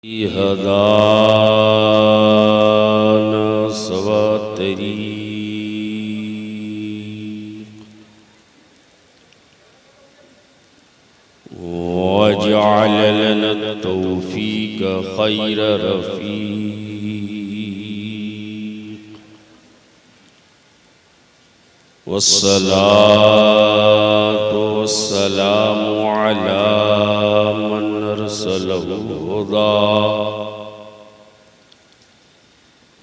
हदाना सवातरी वजअल लना तौफीक खैर रफीक वस्सलातु वस्सलामु अला मन अरसलहु हुदा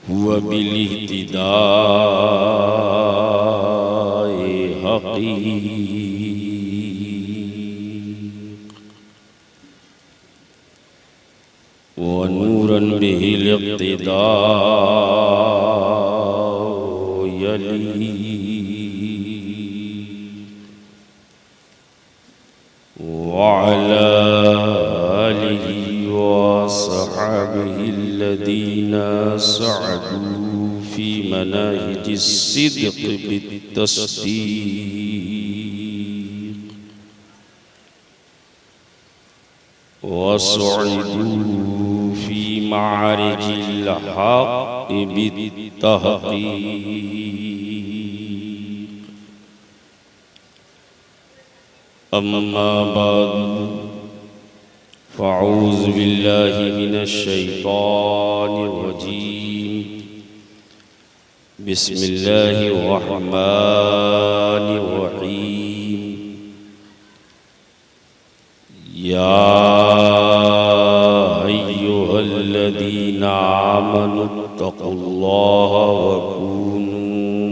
हुवा बिलिहतिदाए हक़ीक़ व नूरन बिहिल इक़्तिदाउ यली वअला आलिहि व अस्हाबिहि अल्लज़ीना सअदू फ़ी मनाहिजिस सिद्क़ बित्तस्दीक़ व सुइदू फ़ी मआरिजिल हक़्क़ बित्तहक़ीक़ अम्मा बाद फ़अऊज़ु बिल्लाहि मिनश शैतानिर रजीम बिस्मिल्लाहिर रहमानिर रहीम या अय्युहल्लज़ीना आमनुत्तक़ुल्लाहा व कूनू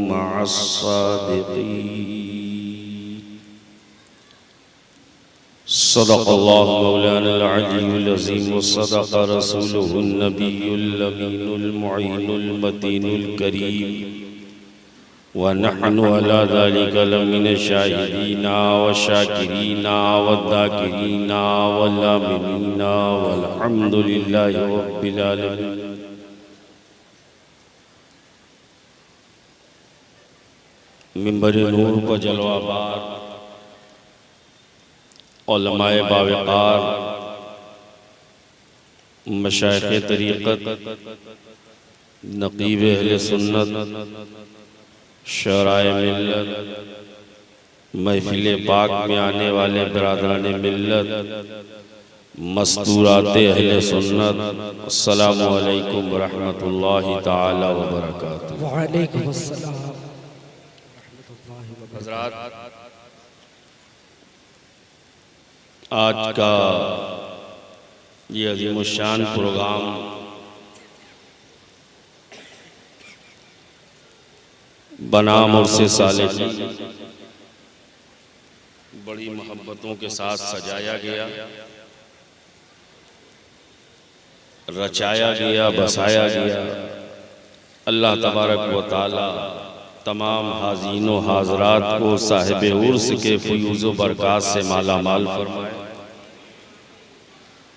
मअस्सादिक़ीन सदक़ल्लाहु मौलाना अल-अलीयुल अज़ीम व सदक़ रसूलुहुन नबियुल अमीनुल मुईनुल मतीनुल करीम व नहनु अला ज़ालिका लमिनश शाहिदीना व शाकिरीना व ज़ाकिरीना वल आमिनीना वल्हम्दुलिल्लाहि रब्बिल आलमीन। मिंबर नूर पर जलवाबार उलमाए बावक़ार मशाइख़े तरीक़त नक़ीब अहले सुन्नत शराए मिल्लत महफ़िल पाक में आने वाले बिरादरान मिल्लत मस्तूराते अहले सुन्नत अस्सलामु अलैकुम व रहमतुल्लाहि ताला व बरकातुहू। व अलैकुम अस्सलाम। हज़रात, आज का ये अज़ीमुश्शान प्रोग्राम बनाम उर्से सालिकी बड़ी मोहब्बतों के साथ सजाया गया, रचाया गया, बसाया गया। अल्लाह तबारक व तआला तमाम हाज़ीनो हाज़रात को साहिब उर्स के फ़यूज़ व बरक़ात से माला माल फरमाए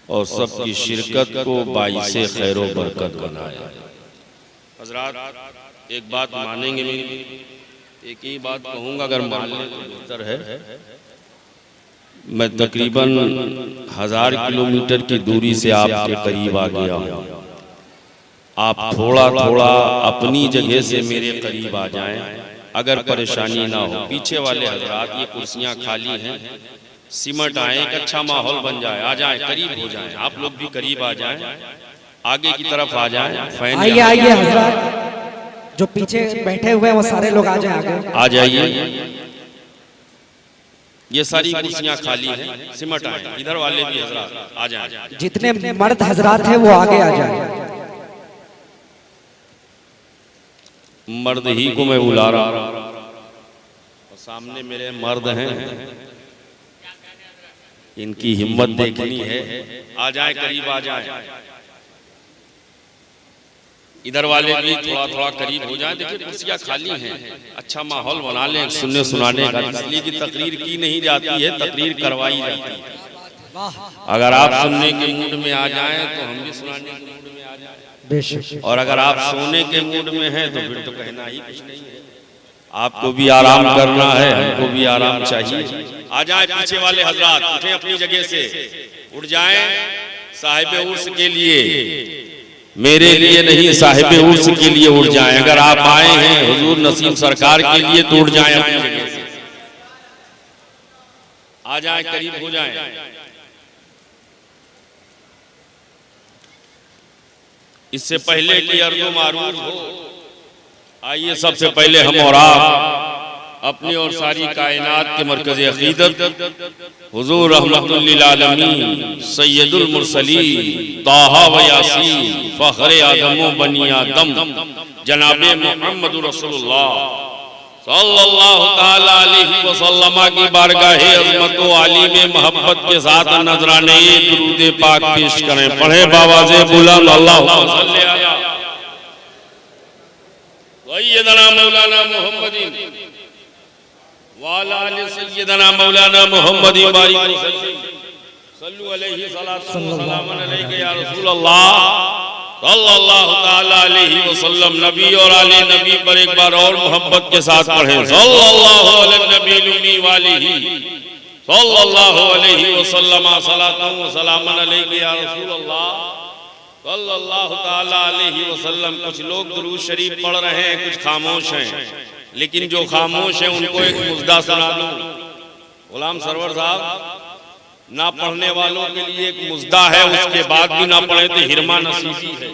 और सबकी शिरकत को बाइसे खैर व बरकत बनाए। हज़रात, एक बात मानेंगे मेरी, एक ही बात कहूँगा, अगर मान लें तो बेहतर है। मैं तकरीबन 1000 किलोमीटर की दूरी से आपके करीब आ गया हूँ। आप थोड़ा थोड़ा अपनी जगह से मेरे करीब आ जाएं, अगर परेशानी ना हो। पीछे वाले हज़रात, ये कुर्सियाँ खाली हैं, सिमट आए, एक अच्छा माहौल बन जाए, आ जाएं, करीब हो जाएं। आप लोग भी करीब आ जाएं, आगे की तरफ आ जाएं। आइए आइए हज़रात, जो पीछे बैठे हुए हैं वो सारे लोग आ जाएं, आगे आ जाइए। ये सारी कुर्सियाँ खाली हैं, सिमट आए। इधर वाले भी हज़रात आ जाएं। जितने मर्द हज़रात हैं वो आगे आ जाएं। मर्द ही को मैं बुला रहा हूं और सामने मेरे मर्द हैं, इनकी हिम्मत देखनी है। आ जाए, करीब आ जाए। इधर वाले भी थोड़ा थोड़ा करीब हो जाए। देखिए कुर्सियाँ खाली हैं, अच्छा माहौल बना लें सुनने सुनाने का। इसलिए कि तकरीर की नहीं जाती है, तकरीर करवाई जाती है। अगर आप सुनने के मूड में आ जाएं तो हम भी सुनाने के मूड में आ जाएं, और अगर आप सोने के मूड में हैं तो फिर तो कहना ही कुछ नहीं है। आपको भी आराम करना है, हमको भी आराम चाहिए। आ जाए पीछे वाले हजरात, उठे अपनी जगह से, उठ जाएं, साहिब उर्स के लिए, मेरे लिए नहीं, साहिब उर्स के लिए उठ जाएं। अगर आप आए हैं हुजूर नसीम सरकार के लिए तो उठ जाएं, अपनी जगह से आ जाएं, करीब हो जाएं। इससे पहले कि अर्ज़ो मारूफ हो, आइए सबसे पहले हम और आप अपनी और सारी कायनात के मरकज़ अक़ीदत हुज़ूर रहमतुल लिल आलमीन सय्यदुल मुरसलीन ताहा व यासीन फ़ख्रे आदम व बनी आदम जनाबे मुहम्मद रसूलुल्लाह सल्लल्लाहु तआला अलैहि वसल्लम की बारगाहे अज़मत व आली में मोहब्बत के साथ नजराने दुरूद पाक पेश करें। पढ़े बावाज़े बुलंद अल्लाहुम्मा सल्ली अला सय्यदना मौलाना मुहम्मदिन वाला आले सय्यदना मौलाना मुहम्मदिन बारिक वसल्लम सल्लु अलैहि सलातु व सलामन अलैका या रसूल अल्लाह सल्लल्लाहु तआला अलैहि वसल्लम। नबी और आले नबी पर एक बार और मोहब्बत के साथ पढ़ें, सल्लल्लाहु अलैहि नबी उम्मी वालिही सल्लल्लाहु अलैहि वसल्लम सलातु व सलामन अलैका या रसूल अल्लाह सल्लल्लाहु तआला अलैहि वसल्लम। कुछ लोग दुरूद शरीफ पढ़ रहे हैं, कुछ खामोश हैं, लेकिन जो खामोश है उनको एक मुजदा सुना दूं। गुलाम सरवर साहब, ना पढ़ने वालों के लिए एक मुजदा है, उसके बाद भी ना पढ़े तो हिरमा नसीबी है।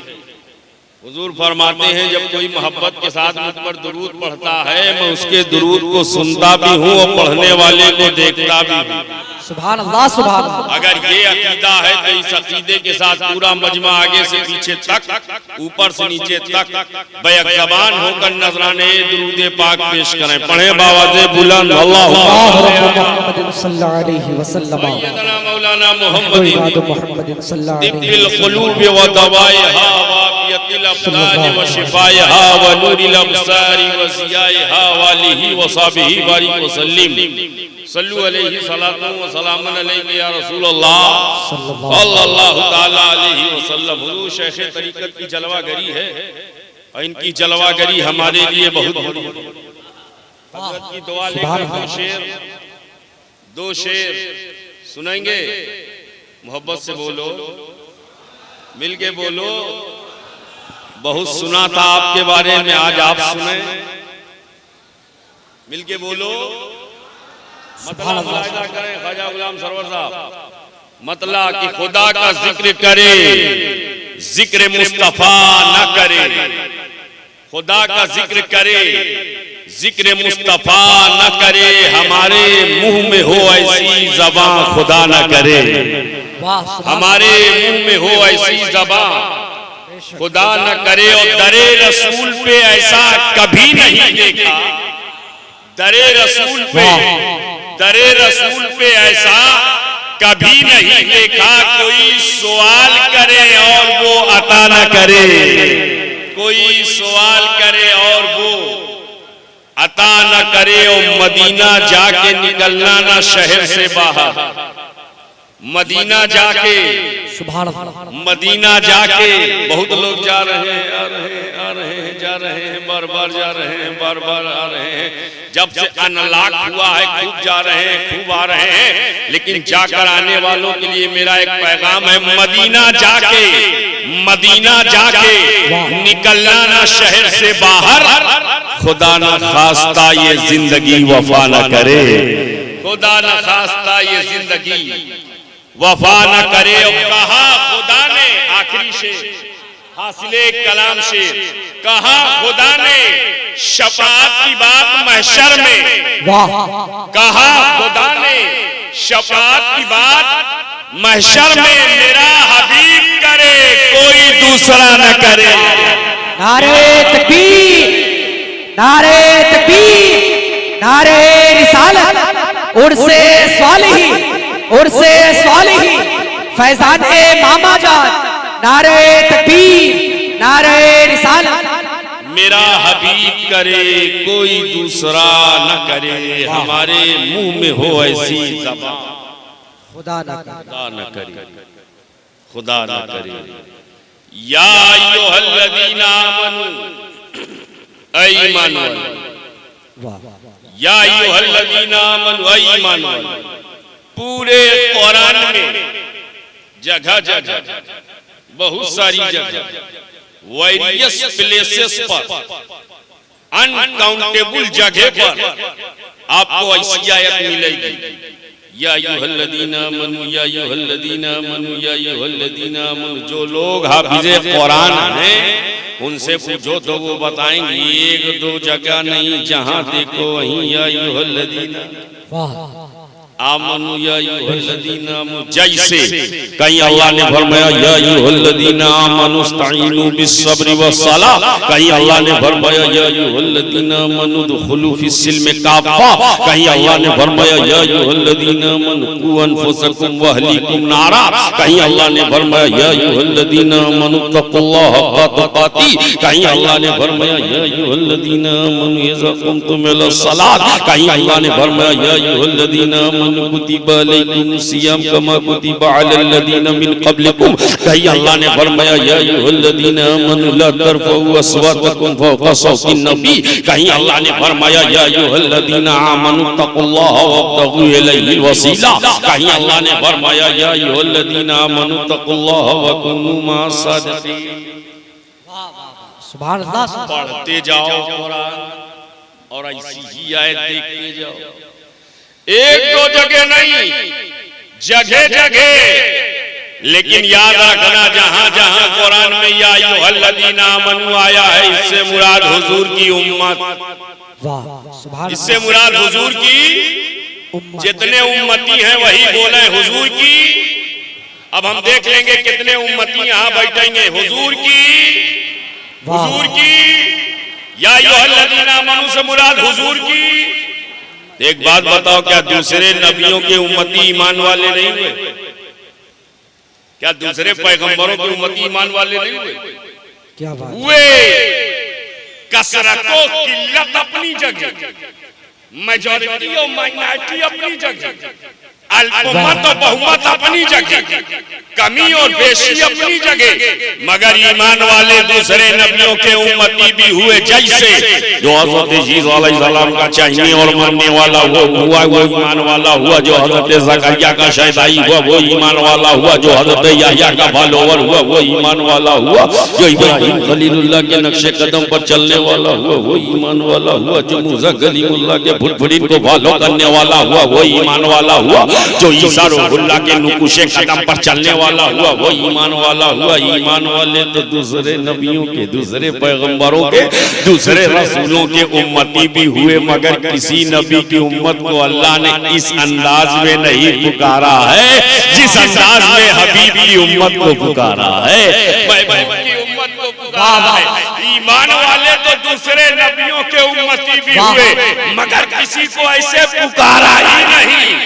हुजूर फरमाते हैं जब कोई मोहब्बत के साथ मुझ पर दुरूद पढ़ता है, मैं उसके दुरूद को सुनता भी हूँ और पढ़ने वाले को देखता भी हूँ। सुभान अल्लाह, सुभान अल्लाह। अगर ये अकीदा है तो इस अकीदे के साथ पूरा मजमा आगे से पीछे तक, ऊपर से नीचे तक बैक ज़बान होकर नजराने दुरूद पाक पेश करें। पढ़े बावाज़े बुलंद मुहम्मद सल्लल्लाहु अलैहि वसल्लम सय्यदना मौलाना मुहम्मदिन सल्लल्लाहु तिब्बिल क़ुलूब व दवाइहा व आफ़ियतिल अब्दान व शिफ़ाइहा व नूरिल अब्सारी व ज़ियाइहा व आलिहि व सहाबिही बारिक वसल्लम सल्लु अलैहि सलातु व सलामन अलैका या रसूल अल्लाह सल्लल्लाहु तआला अलैहि वसल्लम। हुजूर शेख तरीक़त की जलवागरी है और इनकी जलवागरी हमारे लिए बहुत बड़ी है। हज़रत की दुआ लेकर दो शेर सुनेंगे, मोहब्बत से बोलो, मिलके बोलो। बहुत सुना था आपके बारे में, आज आप सुने, मिलके बोलो। मतलब मुलाहिजा करें ख्वाजा गुलाम सरवर साहब, मतलब कि खुदा का जिक्र करे, जिक्र मुस्तफा न करे। खुदा का जिक्र करे, जिक्र मुस्तफा न करे, हमारे मुंह में हो ऐसी ज़बान खुदा न करे। हमारे मुंह में हो ऐसी ज़बान खुदा न करे। और दरे रसूल पे ऐसा कभी नहीं देखा, दरे रसूल पे, दरे रसूल पे ऐसा कभी नहीं देखा। कोई सवाल करे और वो अता न करे, कोई सवाल करे और वो अता न करे। और मदीना जाके निकलना ना शहर से बाहर, मदीना जाके, सुभान अल्लाह, मदीना जाके। बहुत लोग जा रहे हैं, आ रहे हैं, आ रहे हैं, जा रहे हैं, बार बार जा रहे हैं, बार बार आ रहे हैं। जब से अनलॉक हुआ है खूब जा रहे हैं, खूब आ रहे हैं। लेकिन जाकर आने वालों के लिए मेरा एक पैगाम है, मदीना जाके, मदीना जाके निकलना ना शहर से बाहर। खुदा न खास्ता ये जिंदगी वफा न करे, खुदा न खास्ता ये जिंदगी वफा न करे। और कहा खुदा ने, आखिरी शेर हासिले कलाम शेर, कहा खुदा ने शफाअत की बात महशर में, कहा खुदा ने शफाअत की बात महशर में। मेरा हबीब करे, कोई दूसरा न करे। नारे तकबीर, नारे तकबीर, नारे रिसालत, उर्से स्वालिही, उर्से स्वालिही, फैजान ए मामा जान। नारे तकबीर, नारे रिसालत। मेरा हबीब करे, कोई दूसरा न करे, हमारे मुंह में हो ऐसी ज़बान खुदा न करे, खुदा न करे। या अय्युहल्लज़ीना आमनू, ऐ ईमान वालों, या अय्युहल्लज़ीना आमनू, ऐ ईमान वालों। पूरे कुरान में जगह जगह बहुत सारी जगह वेरियस प्लेसेस पर अनकाउंटेबल जगह पर आपको ऐसी आयत मिलेगी, या अय्युहल्लज़ीना आमनू या अय्युहल्लज़ीना आमनू या अय्युहल्लज़ीना आमनू। जो लोग हाफिज़े कुरान हैं उनसे पूछो तो वो बताएंगे एक दो जगह नहीं, जहां देखो वहीं या अय्युहल्लज़ीना आमनू या अय्युहल्लज़ीना आमनू। जैसे कहीं अल्लाह ने फरमाया या अय्युहल्लज़ीना आमनू इस्तईनू बिस्सब्रि वस्सलाह, कहीं अल्लाह ने फरमाया या अय्युहल्लज़ीना आमनू दुखुलू फिस्सिल्मि काफ़ा, कहीं अल्लाह ने फरमाया या अय्युहल्लज़ीना आमनू कू अनफुसकुम व अहलीकुम नारा, कहीं अल्लाह ने फरमाया या अय्युहल्लज़ीना आमनू तक़ुल्लाह हक़्क़ तुक़ाती, कहीं अल्लाह ने फरमाया या अय्युहल्लज़ीना आमनू इज़ा कुंतुम इलस सलात, कहीं अल्लाह ने फरमाया या अय्युहल्लज़ीना कुतिबा अलैकुम सियाम कमा कुतिबा अलल लदीना मिन क़ब्लिकुम, कहीं अल्लाह ने फरमाया या अय्युहल्लज़ीना आमनू ला तरफ़ऊ अस्वातकुम फ़ौक़ा सौतिन नबी, कहीं अल्लाह ने फरमाया या अय्युहल्लज़ीना आमनू तक़ुल्लाह वब्तगू इलैहिल वसीला, कहीं अल्लाह ने फरमाया या अय्युहल्लज़ीना आमनू तक़ुल्लाह व कुनू मअस सादिक़ीन। सुभान अल्लाह। पढ़ते जाओ कुरान और ऐसी ही आयत देखते जाओ, एक दो जगह नहीं, जगह जगह। लेकिन याद रखना जहां जहां कुरान में या अय्युहल्लज़ीना आमनू आया है, इससे मुराद हुजूर की उम्मत, इससे मुराद हुजूर की जितने उम्मती हैं वही बोले हुजूर की। अब हम देख लेंगे कितने उम्मती यहाँ बैठेंगे हुजूर की, हुजूर की। या अय्युहल्लज़ीना आमनू से मुराद हुजूर की। एक बात बताओ, क्या दूसरे नबियों के उम्मती ईमान वाले नहीं हुए? क्या दूसरे पैगंबरों के उम्मती ईमान वाले नहीं हुए? क्या बात हुए। कसरत और किल्लत अपनी जगह, मेजॉरिटी और माइनॉरिटी अपनी जगह, अल्पमत और बहुमत अपनी जगह, कमी और बेशी अपनी जगह, मगर ईमान वाले दूसरे नबियों के उम्मती भी हुए। जैसे जो हज़रत ईसा अलैहिस्सलाम का चाहने और मानने वाला हुआ वो ईमान वाला हुआ, जो हज़रत ज़करिया का शहदाई हुआ वो ईमान वाला हुआ, जो हज़रत याह्या का फॉलोवर हुआ वो ईमान वाला हुआ, जो इब्राहीम खलीलुल्लाह के नक्शे कदम पर चलने वाला हुआ वो ईमान वाला हुआ, जो मूसा कलीमुल्लाह के फुटफुटीन को फॉलो करने वाला हुआ वो ईमान वाला हुआ, जो ईसा रूहुल्लाह के नुकुशे कदम पर चलने वाला हुआ वो ईमान वाला हुआ। ईमान वाले तो दूसरे नबियों के, दूसरे पैगंबरों के, दूसरे रसूलों के उम्मती भी हुए, मगर किसी नबी की उम्मत को अल्लाह ने इस अंदाज में नहीं पुकारा है जिस अंदाज में हबीब की उम्मत को पुकारा है, महबूब की उम्मत को पुकारा है। ईमान वाले तो दूसरे नबियों के उम्मती भी हुए, मगर किसी को ऐसे पुकारा ही नहीं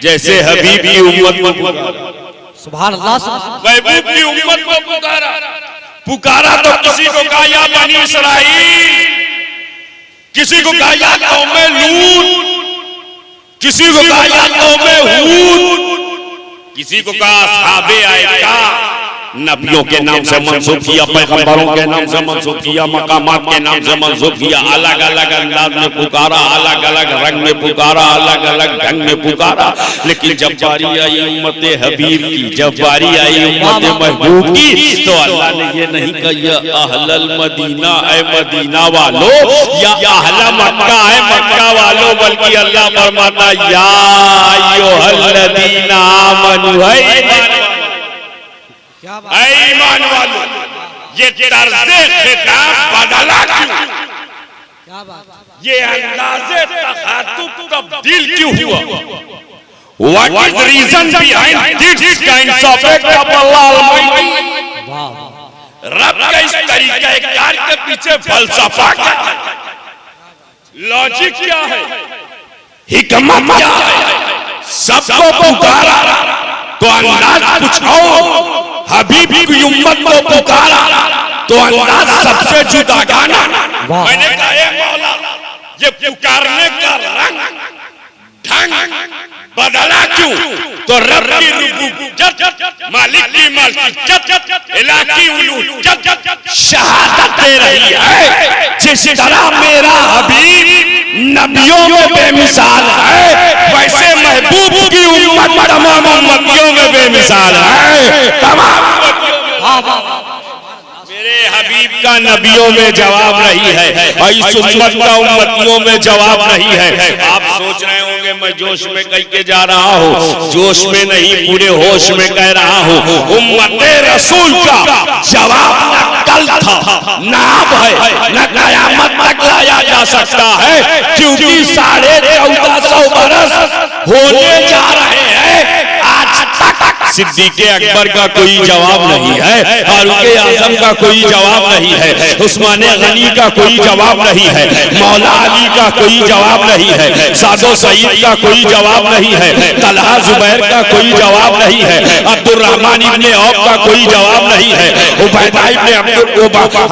जैसे हबीब की उम्मत को पुकारा। सुभान अल्लाह। महबूब की उम्मत को पुकारा, पुकारा तो किसी को कहा या बनी इसराइल, किसी को कहा या कौमे लूत, किसी को कहा या कौमे हूद, किसी को कहा असहाबे आयका। नबियों के नाम से मंसूब किया, पैगंबरों के नाम से मंसूब किया, मकामात के नाम से मंसूब किया, अलग अलग अंदाज में पुकारा, अलग अलग रंग में पुकारा, अलग अलग ढंग में पुकारा। लेकिन जब बारी आई उम्मत हबीब की, जब बारी आई उम्मत महबूब की, तो अल्लाह ने ये नहीं कहा या अहलल मदीना, ऐ मदीना वालों, या अहला मक्का, ऐ मक्का वालों, बल्कि अल्लाह फरमाता या अय्युहल्लज़ीना आमनू, ईमान वालों। ये तर्ज़े खिताब बदला क्यों? ये अंदाज़े तखातुब तब्दील क्यों हुआ? What is the reason behind this kind of act of Allah Almighty? रब का इस तरीके कार के पीछे फलसफा क्या है? लॉजिक क्या है? हिकमत क्या है? सबको पुकारा तो अंदाज पूछो, हबीब की उम्मत को पुकारा तो अंदाज सबसे जुदा गाना। मैंने कहा मौला, ये पुकारने का रंग ढंग बदला क्यों? तो रब की रुबूबियत, मालिक की मालिकियत, इलाह की उलूहियत शहादत दे रही है। जिस तरह मेरा हबीब नबियों में बेमिसाल है, वैसे महबूब की उम्मत तमाम उम्मतियों में बेमिसाल है। तमाम मेरे हबीब का नबियों में जवाब नहीं है और इस उम्मत का उम्मतियों में जवाब नहीं है। आप सोच रहे होंगे मैं जोश में कह के जा रहा हूँ, जोश में नहीं पूरे होश में कह रहा हूँ। उम्मते रसूल का जवाब न कल था न अब है न कयामत तक लाया जा सकता है, क्योंकि 1450 बरस होने जा रहे हैं, आज तक सिद्दीक़े अकबर का कोई जवाब नहीं है, फारूक आजम का कोई जवाब नहीं है, उस्मान गनी का कोई जवाब नहीं है, मौला अली का कोई जवाब नहीं है, सादो सईद का कोई जवाब नहीं है, तलहा जुबैर का कोई जवाब नहीं है, अब्दुर्रहमान इब्ने औफ का कोई जवाब नहीं है, उबैदा इब्ने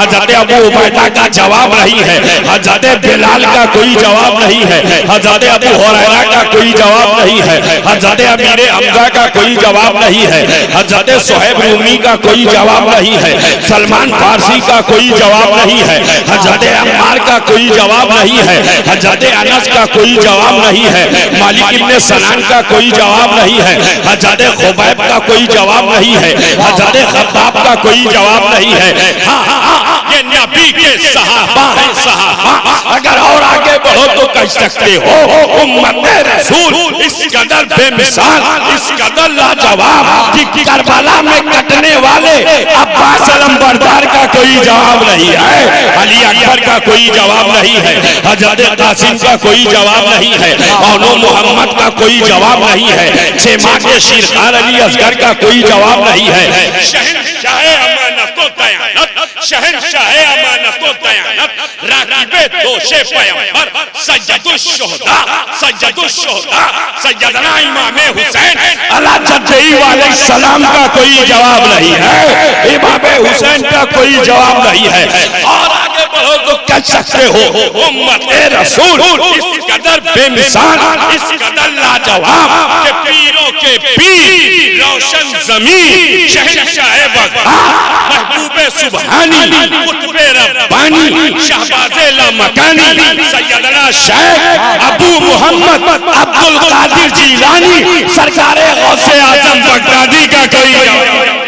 हजरत अबू उबैदा का जवाब नहीं है, हजरत बिलाल का कोई जवाब नहीं है, हजरत अबू हुरैरा का कोई जवाब नहीं है, हजरत अमीर हमजा का कोई जवाब नहीं है, हजरत सुहैब रूमी का कोई जवाब नहीं है, सलमान फारसी का कोई जवाब नहीं है, हजरत अम्मार का कोई जवाब नहीं है, हजरत अनस का कोई जवाब नहीं है, मालिक इब्ने सनान का कोई जवाब नहीं है, हजरत खुबैब का कोई जवाब नहीं है, हजरत खब्बाब का कोई जवाब नहीं है। हाँ ये नबी के सहाबा हैं, सहाबा। अगर और आगे बढ़ो तो कह सकते हो उम्मते रसूल इस कदर बेमिसाल, इस कदर लाजवाब कि करबला में कटने वाले अब्बास अलमबरदार का कोई जवाब नहीं है, अली अकबर का कोई जवाब नहीं है, हजरत कासिम का कोई जवाब नहीं है, मौनो मोहम्मद का कोई जवाब नहीं है, शेमा के शिरखान अली असगर का कोई जवाब नहीं है। शहंशाह अमानत व दयानत, शहंशाह अमानत व दयानत, राकिबे दोषे पैगंबर, सैयदुश शुहदा, सैयदुश शुहदा, सैयदना इमाम हुसैन अला जद्दी वाले सलाम का कोई जवाब नहीं है, इमाम हुसैन का कोई जवाब नहीं है। और आगे बढ़ो तो कह सकते हो उम्मते रसूल इस कदर बेमिसाल, इस कदर लाजवाब के पीरों के पीर, रोशन ज़मीन, शहंशाह बगदाद, महबूबे सुबहानी, कुतुबे रब्बानी, शहबाज़े लामकानी, सैयदना शेख अबू मुहम्मद अब्दुल कादिर जिलानी, सरकारे गौसे आजम बगदादी का कोई जवाब।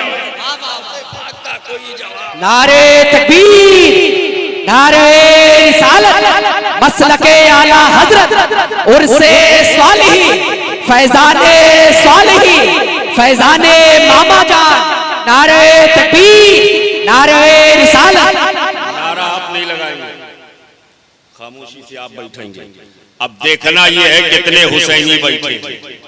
नारे तकबीर, नारे रिसालत, मसलके आला हजरत, उर्से स्वालिही, फैजाने स्वालिही, फैजाने मामा जान, नारे तकबीर, नारे रिसालत। नारा आप नहीं लगाएंगे, खामोशी से आप बैठेंगे। अब देखना ये है कितने हुसैनी बैठे।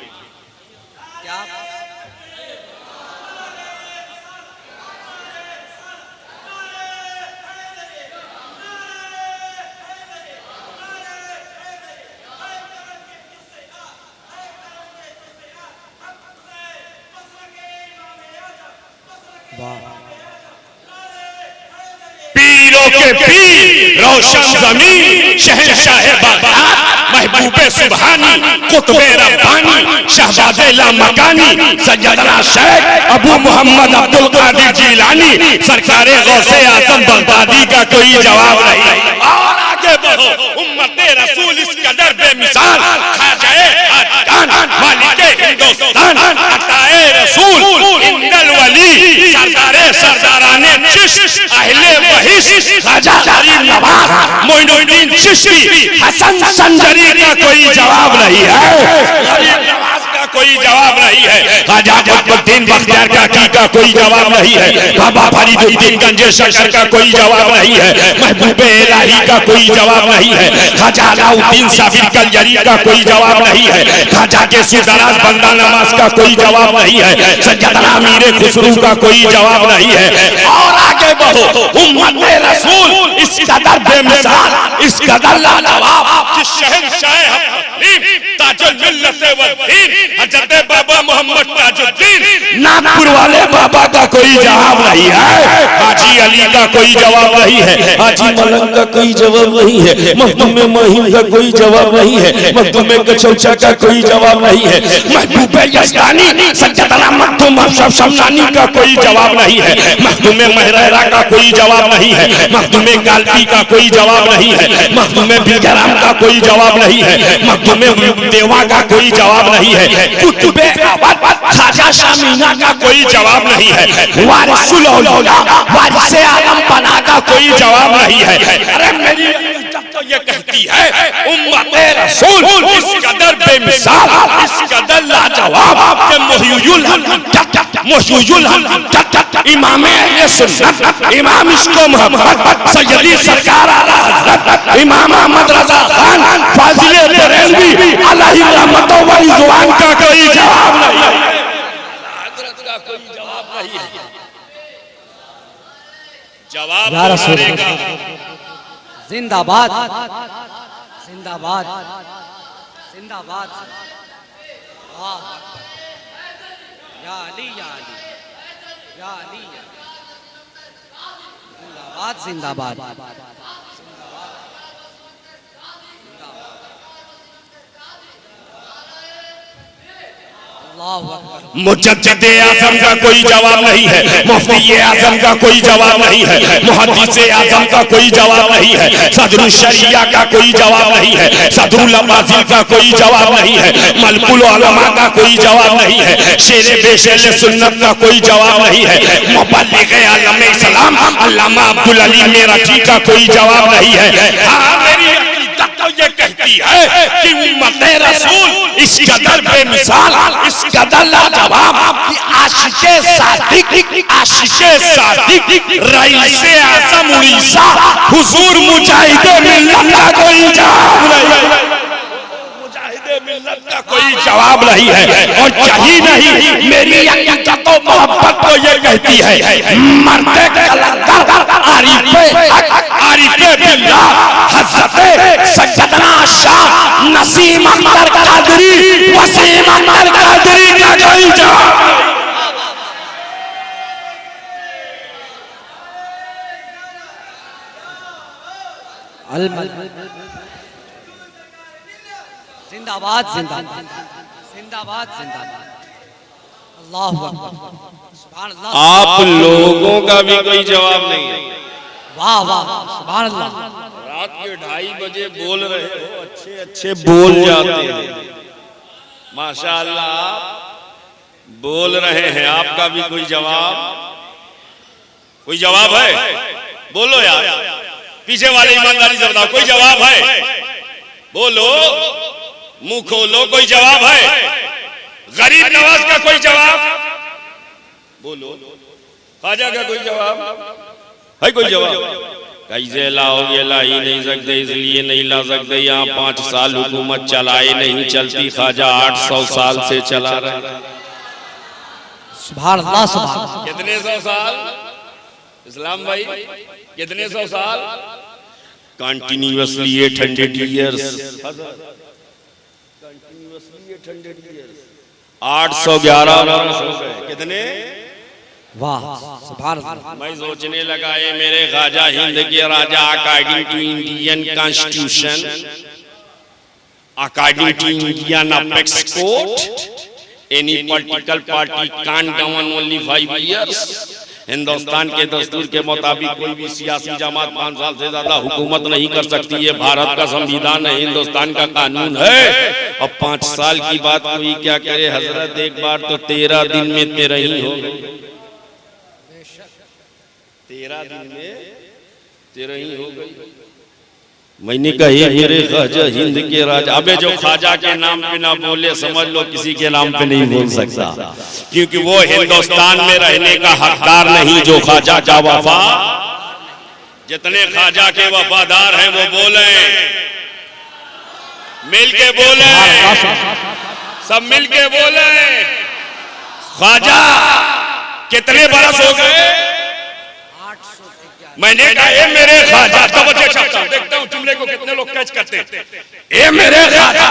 पीरों के पीर, रोशन ज़मीन, शहंशाह बगदाद, महबूबे सुबहानी, कुतुबे रब्बानी, शहबाज़े लामकानी, सैयदना शेख अबू मुहम्मद अब्दुल कादिर जिलानी, सरकारे गौसे आजम बगदादी का कोई जवाब नहीं। और आगे बढ़ो उम्मते रसूल इस कदर बेमिसाल, खाजाए अदनान, मालिके हिंदुस्तान, अताए रसूल, इंदल वली, सरदारे सरदाराने चिश्त, अहले बहिश, खाजा गरीब नवाज, मोइनुद्दीन चिश्ती, हसन संजरी का कोई जवाब नहीं है, गरीब नवाज का कोई जवाब नहीं है, खाजा कुतुबुद्दीन बख्तियार काकी का कोई जवाब नहीं है, बाबा फरीदुद्दीन गंजे शकर का कोई जवाब नहीं है, महबूबे इलाही का कोई जवाब नहीं है, खाजा अलाउद्दीन साबिर कलजरी का कोई जवाब नहीं है, खाजा के सुदराज बंदा नवाज का कोई जवाब नहीं है, सैयदना अमीर खुसरू का कोई जवाब नहीं है। और आगे बढ़ो उम्मते रसूल इस कदर बेमिसाल, इस कदर लाजवाब कि शहंशाह ताजुल मिल्लत व दीन, हजरत बाबा मोहम्मद ताजुद्दीन नागपुर वाले बाबा का कोई जवाब नहीं है, हाजी अली का कोई जवाब नहीं है, हाजी मलंग का कोई जवाब नहीं है, मखदूम महिम का कोई जवाब नहीं है, मखदूम कचौचा का कोई जवाब नहीं है, महबूब यज़दानी सज्जदना मखदूम अशरफ शमनानी का कोई जवाब नहीं है, मखदूम महरेरा का कोई जवाब नहीं है, मखदूम गालबी का कोई जवाब नहीं है, मखदूम बिलगराम का कोई जवाब नहीं है, मखदूम देवा का कोई जवाब नहीं है, कुतुबे अवध ख्वाजा शामीना का कोई जवाब नहीं है, वारिसुल औलिया वारिसे आलम बना का कोई जवाब नहीं है। अरे मेरी तो ये कहती है उम्मते रसूल इस कदर बेमिसाल, इस कदर लाजवाब के मुहय्युल हक़ इमाम अहले सुन्नत इमाम इश्क़-ओ मोहब्बत सय्यदी सरकार आला हज़रत इमाम अहमद रज़ा खान फाज़िले बरेलवी अलैहि रहमत व रिज़वान का कोई जवाब नहीं है, हज़रत का कोई जवाब नहीं है। जवाब हमारे का जिंदाबाद जिंदाबाद जिंदाबाद। वाह या अली या अली या अली जिंदाबाद जिंदाबाद। मुजद्दिद आज़म का कोई जवाब नहीं है, मुफ्ती आज़म का कोई जवाब नहीं है, मुहद्दिस आज़म का कोई जवाब नहीं है, सदरुल शरिया का कोई जवाब नहीं है, सदरुल अब्बासिल का कोई जवाब नहीं है, मलकुल उलमा का कोई जवाब नहीं है, शेरे बेशेर सुन्नत का कोई जवाब नहीं है, मुबल्लिग आलम इस्लाम अल्लामा अब्दुल अली मेरठी का कोई जवाब नहीं है। हाँ मेरी तो ये कहती है कि उम्मते रसूल इस कदर बेमिसाल, इस कदर लाजवाब कि आशिके सादिक रईसे आज़म उड़ीसा हुजूर मुजाहिदे मिल्लत का कोई जवाब नहीं, मुजाहिदे मिल्लत का कोई जवाब नहीं है। और यही नहीं मेरी अक़ीदत व मोहब्बत को ये कहती है मर्दे कलंदर आरिफे बिल्लाह हज़रत सज्जदना शाह नसीम अख्तर कादरी वसीम अख्तर कादरी का कोई जवाब जिंदाबाद जिंदाबाद जिंदाबाद जिंदाबाद। अल्लाहु अकबर सुभान अल्लाह। आप लोगों का भी कोई जवाब नहीं है। वाह वाह सुभान अल्लाह। रात के 2:30 बजे बोल रहे हो, अच्छे अच्छे बोल जाते हैं, माशाअल्लाह बोल रहे हैं, आपका भी कोई जवाब है? बोलो यार, पीछे वाले ईमानदारी से बताओ, कोई जवाब है? बोलो, मुंह खोलो, कोई जवाब है? गरीब नवाज का कोई जवाब? बोलो, ख्वाजा का कोई जवाब है? कोई जवाब? कैसे लाओगे? ला ही नहीं सकते, इसलिए नहीं ला सकते, यहाँ 5 साल हुकूमत चलाए नहीं चलती, ख्वाजा 800 साल से चला रहे। सुभान अल्लाह सुभान अल्लाह। कितने 100 साल इस्लाम भाई? कितने 100 साल? कंटिन्यूअसली 800 ईयर्स, 811 वर्ष हो गए। कितने? वाह सुभान अल्लाह। मैं सोचने लगा ये मेरे ख्वाजा हिंद के राजा according to Indian constitution, according to Indian apex court, any political party can't govern only 5 years. Hindustan के दस्तूर के मुताबिक कोई भी सियासी जमात 5 साल से ज्यादा हुकूमत नहीं कर सकती। ये भारत का संविधान है, हिंदुस्तान का कानून है। अब 5 साल की बात कोई क्या करे हजरत, एक बार तो 13 दिन में 13 ही हो गई, 13 दिन में 13 ही हो गई। मैंने कहा ये मेरे ख्वाजा हिंद के राजा, अबे जो ख्वाजा के नाम पे ना बोले समझ लो किसी के नाम पे नहीं बोल सकता, क्योंकि वो हिंदुस्तान में रहने का हकदार नहीं जो ख्वाजा का वफा। जितने ख्वाजा के वफादार हैं वो बोले, मिल के बोले, सब मिल के बोले, ख्वाजा कितने बरस हो गए? मैंने कहा ये मेरे ख्वाजा, तवज्जो चाहता हूं, देखता हूं जुमले को कितने लोग कैच करते हैं। ये मेरे ख्वाजा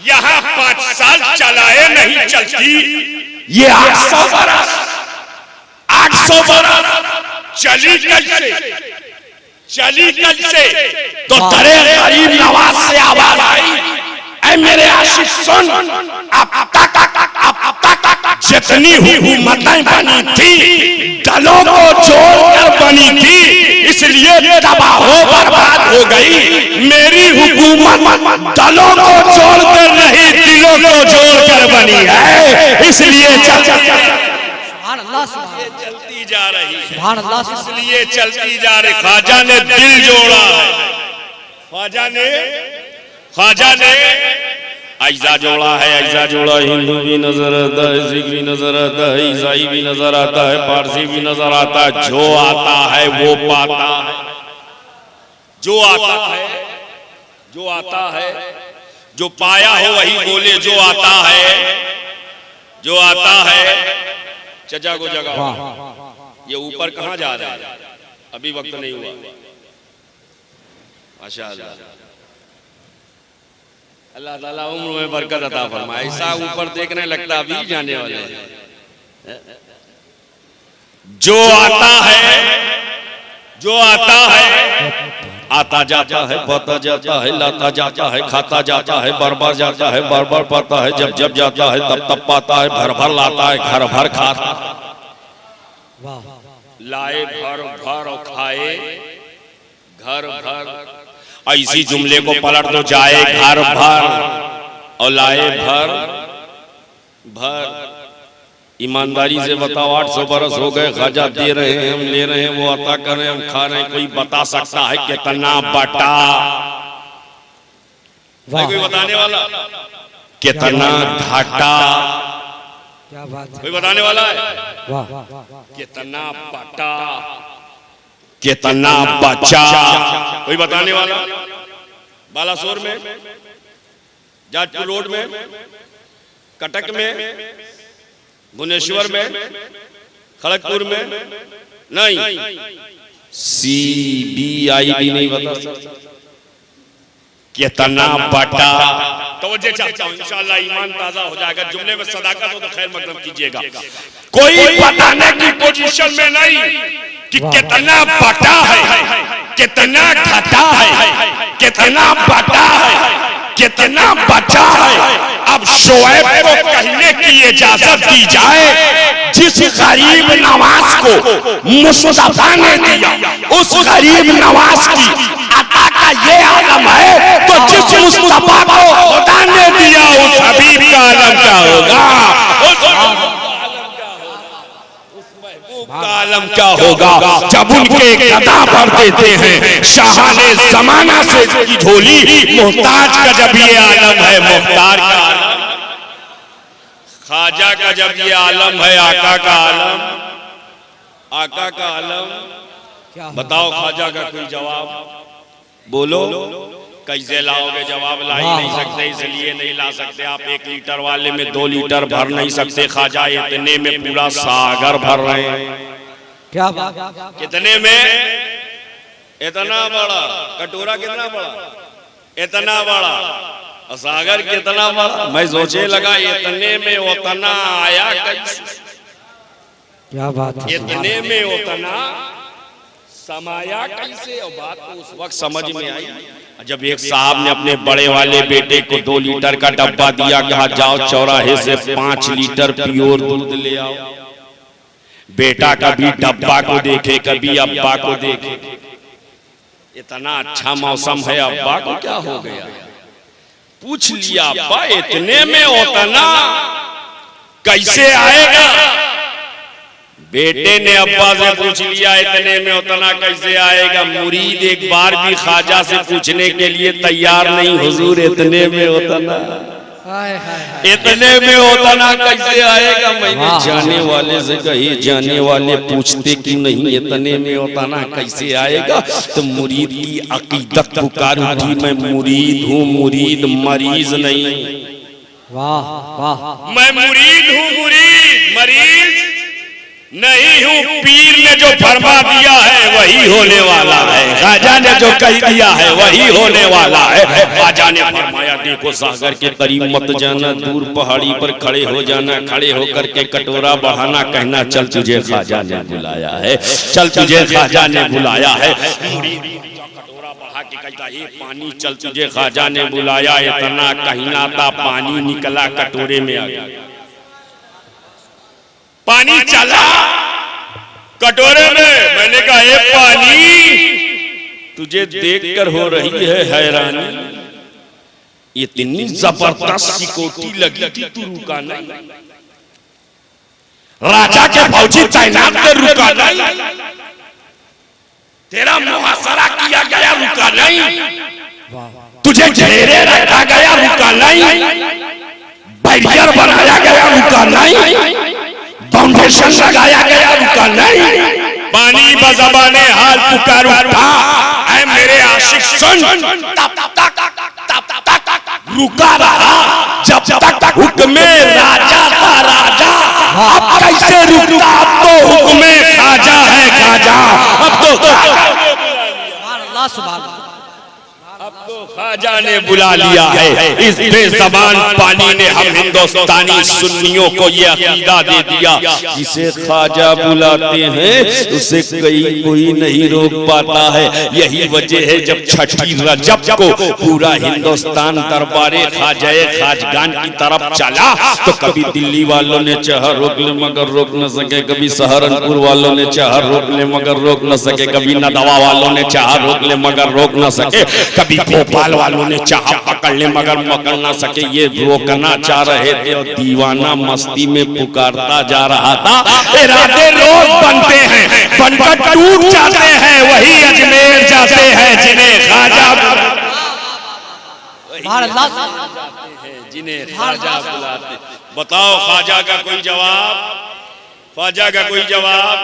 यहाँ 5 साल चलाए नहीं चलती, ये 800 बरस चली कैसे, चली कैसे? तो दरे गरीब नवाज से आवाज आई, ऐ मेरे आशिक सुन, अब तक जितनी हुकूमतें बनी थी दलों को जोड़कर बनी थी, इसलिए तबाह हो बर्बाद हो गई। मेरी हुकूमत दलों को जोड़कर नहीं दिलों को जोड़कर बनी है, इसलिए चलती जा रही है, इसलिए चलती जा रही। ख्वाजा ने दिल जोड़ा है, ख्वाजा ने ऐसा जोड़ा है, ऐसा जोड़ा। हिंदू भी नजर आता है, सिख भी नजर आता है, ईसाई भी नजर आता है, पारसी भी नजर आता है। जो आता है वो पाता है, जो आता है, जो आता है, जो पाया हो वही बोले। जो आता है, जो आता है। चचा को जगह, ये ऊपर कहाँ जा रहा है? अभी वक्त नहीं हुआ। माशाअल्लाह, अल्लाह ताला उम्र में बरकत अता फरमाए। ऐसा ऊपर देखने लगता अभी जाने वाले हैं। जो आता है, जो आता है, आता जाता है, पाता जाता है, लाता जाता है, खाता जाता है, बार बार जाता है, बार बार पाता है, जब जब जाता है तब तब पाता है, भर भर लाता है, घर भर खाता है। लाए भर भर और खाए घर भर। ऐसी जुमले को पलट तो जाए घर भर और लाए भर भर। ईमानदारी से बताओ, 800 बरस हो गए, ख्वाजा दे रहे हैं, हम ले रहे हैं, वो अता कर रहे हैं, हम खा रहे हैं। कोई बता सकता है कितना बटा? कोई बताने वाला? कितना घाटा? क्या बात, कोई बताने वाला है? कितना बटा, कितना बचा? कोई बताने वाला? बालासोर में, जाजपुर रोड में, कटक में, भुवनेश्वर में, खड़गपुर में? नहीं, CBI भी नहीं बता सकता कितना बटा। तवज्जो चाहता हूं, इंशाअल्लाह ईमान ताजा हो जाएगा। जुमले में सदाकत हो तो खैर मकदम कीजिएगा। कोई बताने की पोजीशन में नहीं कि कितना बटा है, कितना घटा है, कितना बटा है, कितना बचा है। अब शोएब को कहने की इजाजत दी जाए, जिस गरीब नवाज को मुस्तफा ने दिया, उस गरीब नवाज की अता का ये आलम है, तो जिस मुस्तफा को खुदा ने दिया उस हबीब का आलम क्या होगा? आलम क्या होगा जब उनके गदा भर देते हैं शाहाने जमाना से की झोली। मोहताज का जब ये आलम है, मुख्तार का आलम, ख्वाजा का जब ये आलम है, आका का आलम, आका का आलम। बताओ ख्वाजा का कोई जवाब बोलो? कैसे लाओगे जवाब? ला ही नहीं सकते, इसलिए नहीं ला सकते। आप 1 लीटर वाले में 2 लीटर भर नहीं सकते। ख्वाजा इतने में पूरा सागर भर रहे हैं। क्या बात, कितने में? इतना बड़ा कटोरा, कितना बड़ा, इतना बड़ा, और सागर कितना बड़ा। मैं सोचे लगा इतने में उतना आया कैसे? क्या बात, इतने में उतना समाया कैसे? और बात तो उस वक्त समझ में आई जब एक साहब ने अपने बड़े वाले बेटे को 2 लीटर का डब्बा दिया, कहा जाओ चौराहे से 5 लीटर प्योर दूध ले आओ। बेटा कभी डब्बा को देखे, कभी अब्बा को देखे। इतना अच्छा मौसम है, अब्बा को क्या हो गया? पूछ लिया, अब्बा इतने में उतना कैसे आएगा? बेटे ने अब्बा से पूछ लिया, इतने में उतना कैसे आएगा? मुरीद एक बार भी ख्वाजा से पूछने के लिए तैयार नहीं, हुजूर इतने में उतना, इतने में उतना कैसे आएगा? मैंने जाने वाले से कही, जाने वाले पूछते कि नहीं इतने में उतना कैसे आएगा? तो मुरीद की अकीदत पुकार उठी, मैं मुरीद हूँ, मुरीद मरीज नहीं। वाह वाह, मैं मुरीद हूँ, मुरीद मरीज नहीं हूँ पीर ने जो फरमा दिया है वही होने वाला है, ख्वाजा ने जो कह दिया है वही होने वाला है। ख्वाजा ने फरमाया देखो सागर के करीब मत जाना, दूर पहाड़ी पर खड़े हो जाना, खड़े होकर के कटोरा बढ़ाना, कहना चल तुझे ख्वाजा ने बुलाया है, चल तुझे ख्वाजा ने बुलाया है। कटोरा बढ़ा के कहता ये पानी चल तुझे ख्वाजा ने बुलाया, इतना कहना था पानी निकला कटोरे में आ गया, पानी चला कटोरे में। मैंने कहा ये पानी तुझे देखकर हो रही है हैरानी, इतनी जबरदस्त सिकोटी लगी थी तू रुका नहीं, राजा के फौजी तैनात थे रुका नहीं, तेरा मुहासरा किया गया रुका नहीं, तुझे घेरे रखा गया रुका नहीं, बैरियर बनाया गया रुका नहीं, फाउंडेशन लगाया गया रुका नहीं, पानी बज़बाने हाल पुकार उठा ऐ मेरे आशिक सुन, तब तक रुका रहा जब तक हुक्मे राजा था राजा, अब कैसे रुकता, अब तो हुक्मे ख्वाजा है ख्वाजा, अब तो अब तो ख्वाजा ने बुला लिया है। इस बेज़बान पानी ने हम हिंदुस्तानी सुन्नियों को ये अकीदा दे दिया, जिसे ख्वाजा बुलाते हैं उसे कोई नहीं रोक पाता है। यही वजह है जब छठी रजब को पूरा हिंदुस्तान दरबारे ख्वाजाए खाजगान की तरफ चला तो कभी दिल्ली वालों ने चाहा रोक ले मगर रोक न सके, कभी सहारनपुर वालों ने चाहा रोक ले मगर रोक न सके, कभी नदवा वालों ने चाहा रोक ले मगर रोक न सके, कभी भोपाल वालों ने चाहा पकड़ ले मगर पकड़ ना सके। ये रोकना चाह रहे थे और दीवाना मस्ती में पुकारता जा रहा था। इरादे रोज बनते हैं, बनकर टूट जाते हैं, वही अजमेर जाते हैं जिन्हें ख्वाजा जिन्हें ख्वाजा बुलाते। बताओ ख्वाजा का कोई जवाब, ख्वाजा का कोई जवाब।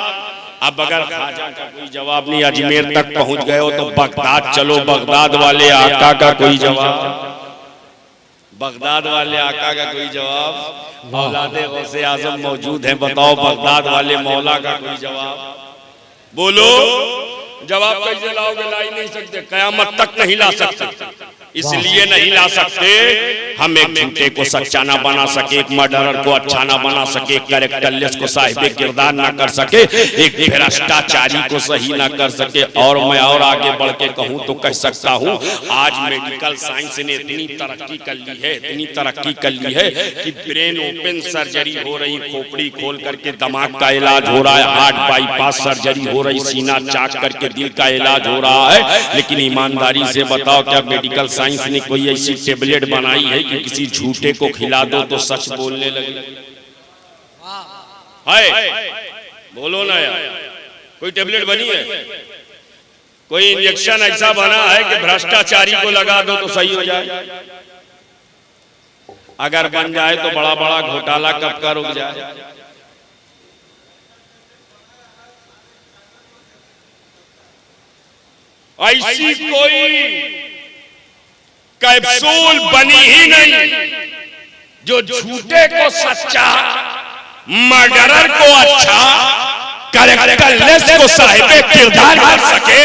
अब अगर ख्वाजा का कोई जवाब नहीं, अजमेर तक पहुंच गए हो तो बगदाद चलो, बगदाद वाले आका का कोई जवाब, बगदाद वाले आका का कोई जवाब। औलादे गौसे आजम मौजूद हैं, बताओ बगदाद वाले मौला का कोई जवाब, बोलो। जवाब कैसे लाओगे, ला ही नहीं सकते, कयामत तक नहीं ला सकते। इसलिए नहीं ला सकते हम एक झूठे को सच्चा ना बना सके, एक मर्डरर को अच्छा ना बना सके, एक कैरेक्टरलेस को साहिब किरदार ना कर सके, एक भ्रष्टाचारी को सही ना कर सके। और मैं और आगे बढ़ के कहूँ तो कह सकता हूँ आज मेडिकल साइंस ने इतनी तरक्की कर ली है, इतनी तरक्की कर ली है कि ब्रेन ओपन सर्जरी हो रही, खोपड़ी खोल करके दिमाग का इलाज हो रहा है, हार्ट बाईपास सर्जरी हो रही, सीना चाक करके दिल का इलाज हो रहा है। लेकिन ईमानदारी से बताओ क्या मेडिकल साइंस ने कोई ऐसी टेबलेट बनाई है कि किसी झूठे को खिला दो तो सच बोलने लगे? है बोलो ना यार, कोई टेबलेट बनी है? कोई इंजेक्शन ऐसा बना है कि भ्रष्टाचारी को लगा दो तो सही हो जाए? अगर बन जाए तो बड़ा बड़ा घोटाला कब का रुक जाए। ऐसी कोई कैप्सूल बनी ही नहीं जो झूठे को सच्चा, मर्डरर को अच्छा, कैरेक्टरलेस को साहिब किरदार कर सके।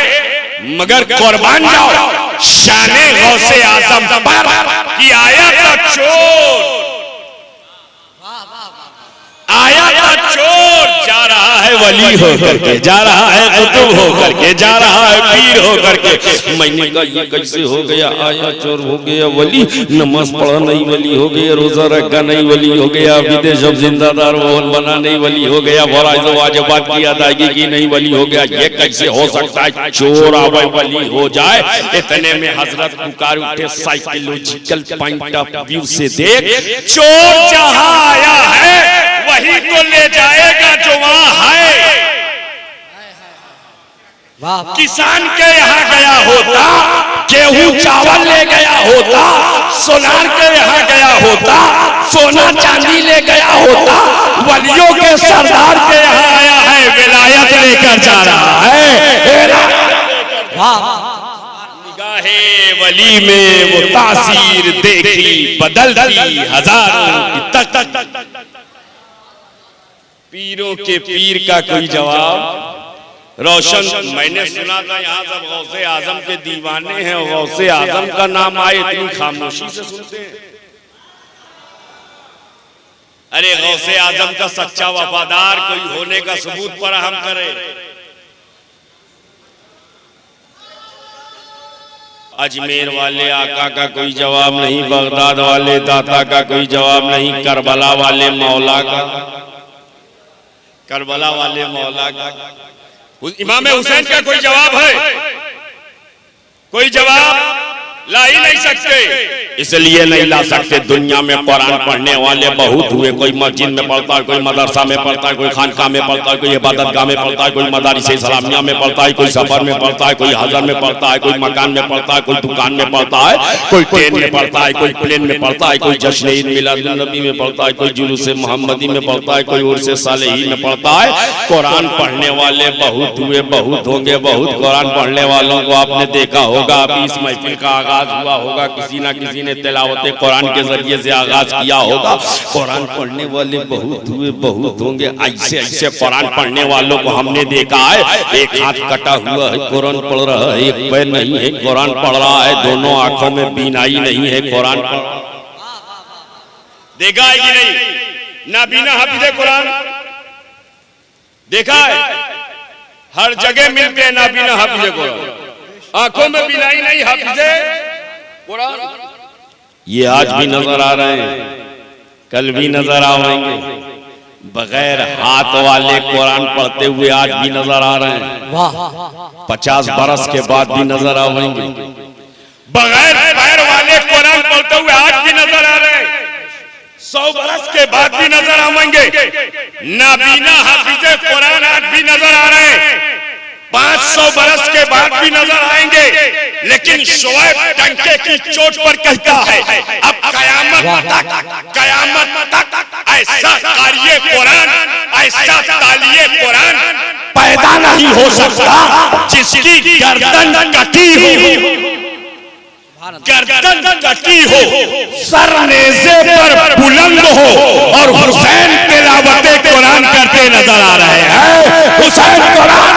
मगर कुर्बान जाओ शाने गौसे आजम पर कि आया था चोर, आया था चोर, जा रहा है वली होकर के, जा रहा है कुतुब होकर के, जा रहा है पीर होकर के। मैंने कहा ये कैसे हो गया, आया चोर हो गया वली, नमाज पढ़ा नहीं वली हो गया, रोजा रखा नहीं वली हो गया, विदेश अब जिंदादार भवन बना नहीं वली हो गया, फराइज वाजिबात की अदायगी की नहीं वली हो गया। ये कैसे हो सकता है चोर आवे वली हो जाए? इतने में हजरत पुकार उठे, साइकोलॉजिकल पॉइंट ऑफ व्यू से देख, चोर जहां आया है वही तो ले जाएगा जो वहां है। किसान के यहाँ गया होता, गेहूं चावल ले गया होता, सोनार के यहाँ गया होता, सोना चांदी ले गया होता, वलियों के सरदार के यहाँ आया है, विलायत लेकर जा रहा है। निगाहे वली में वो तासीर देखी बदलती हजारों की तक। पीरों के पीर का कोई जवाब। रोशन मैंने सुना था यहाँ सब गौसे आजम के दीवाने हैं, गौसे आजम का नाम आए इतनी खामोशी से सुनते हैं। अरे गौसे आजम का सच्चा वफादार कोई होने का सबूत फराहम करे। अजमेर वाले आका का कोई जवाब नहीं, बगदाद वाले दाता का कोई जवाब नहीं, करबला वाले मौला का, करबला वाले मौला का, इमाम हुसैन का कोई जवाब है? कोई जवाब ला ही नहीं सकते। इसलिए नहीं ला सकते, दुनिया में कुरान पढ़ने वाले बहुत हुए। कोई मस्जिद में पढ़ता है, कोई मदरसा में पढ़ता है, कोई खानका में पढ़ता है, कोई इबादतगाह में पढ़ता है, कोई मदारिस इस्लामिया में पढ़ता है, कोई सफर में पढ़ता है, कोई हजर में पढ़ता है, कोई मकान में पढ़ता है, कोई दुकान में पढ़ता है, कोई ट्रेन में पढ़ता है, कोई प्लेन में पढ़ता है, कोई जश्न ईद मिलादुन नबी में पढ़ता है, कोई जुलूस मोहम्मदी में पढ़ता है, कोई उर्स सालेहीन में पढ़ता है। कुरान पढ़ने वाले बहुत हुए, बहुत होंगे, बहुत कुरान पढ़ने वालों को आपने देखा होगा। अभी इस महफिल का आगाज हुआ होगा, किसी ना किसी ने तिलावत कुरान के जरिए से आगाज किया होगा। कुरान पढ़ने वाले बहुत हुए, बहुत होंगे। ऐसे ऐसे कुरान पढ़ने वालों को हमने देखा है, एक हाथ कटा हुआ है कुरान पढ़ रहा है, एक पैर नहीं है कुरान पढ़ रहा है, दोनों आंखों में बीनाई नहीं है कुरान पढ़। देखा है कि नहीं? नाबीना हाफिज़े कुरान देखा है? हर जगह मिलते हैं नाबीना हाफिज़े कुरान, आंखों में बीनाई नहीं हाफिज़े कुरान। ये आज भी नजर आ रहे हैं, कल भी नजर आएंगे। बगैर हाथ वाले कुरान पढ़ते हुए आज भी नजर आ रहे हैं, 50 बरस के बाद भी नजर आएंगे। बगैर पैर वाले कुरान पढ़ते हुए आज भी नजर आ रहे हैं, 100 बरस के बाद भी नजर आएंगे। नाबीना हाफिज़े कुरान आज भी नजर आ रहे हैं, 500 बरस के बाद भी नजर आएंगे। लेकिन शोएब डंके की चोट पर कहता है, अब कयामत तक ऐसा कारिये कुरान, ऐसा तालिये कुरान पैदा नहीं हो सकता जिसकी गर्दन कटी हो, गर्दन कटी हो, सर नेज़े पर बुलंद हो। और हुसैन तिलावत कुरान करते नजर आ रहे हैं, हुसैन कुरान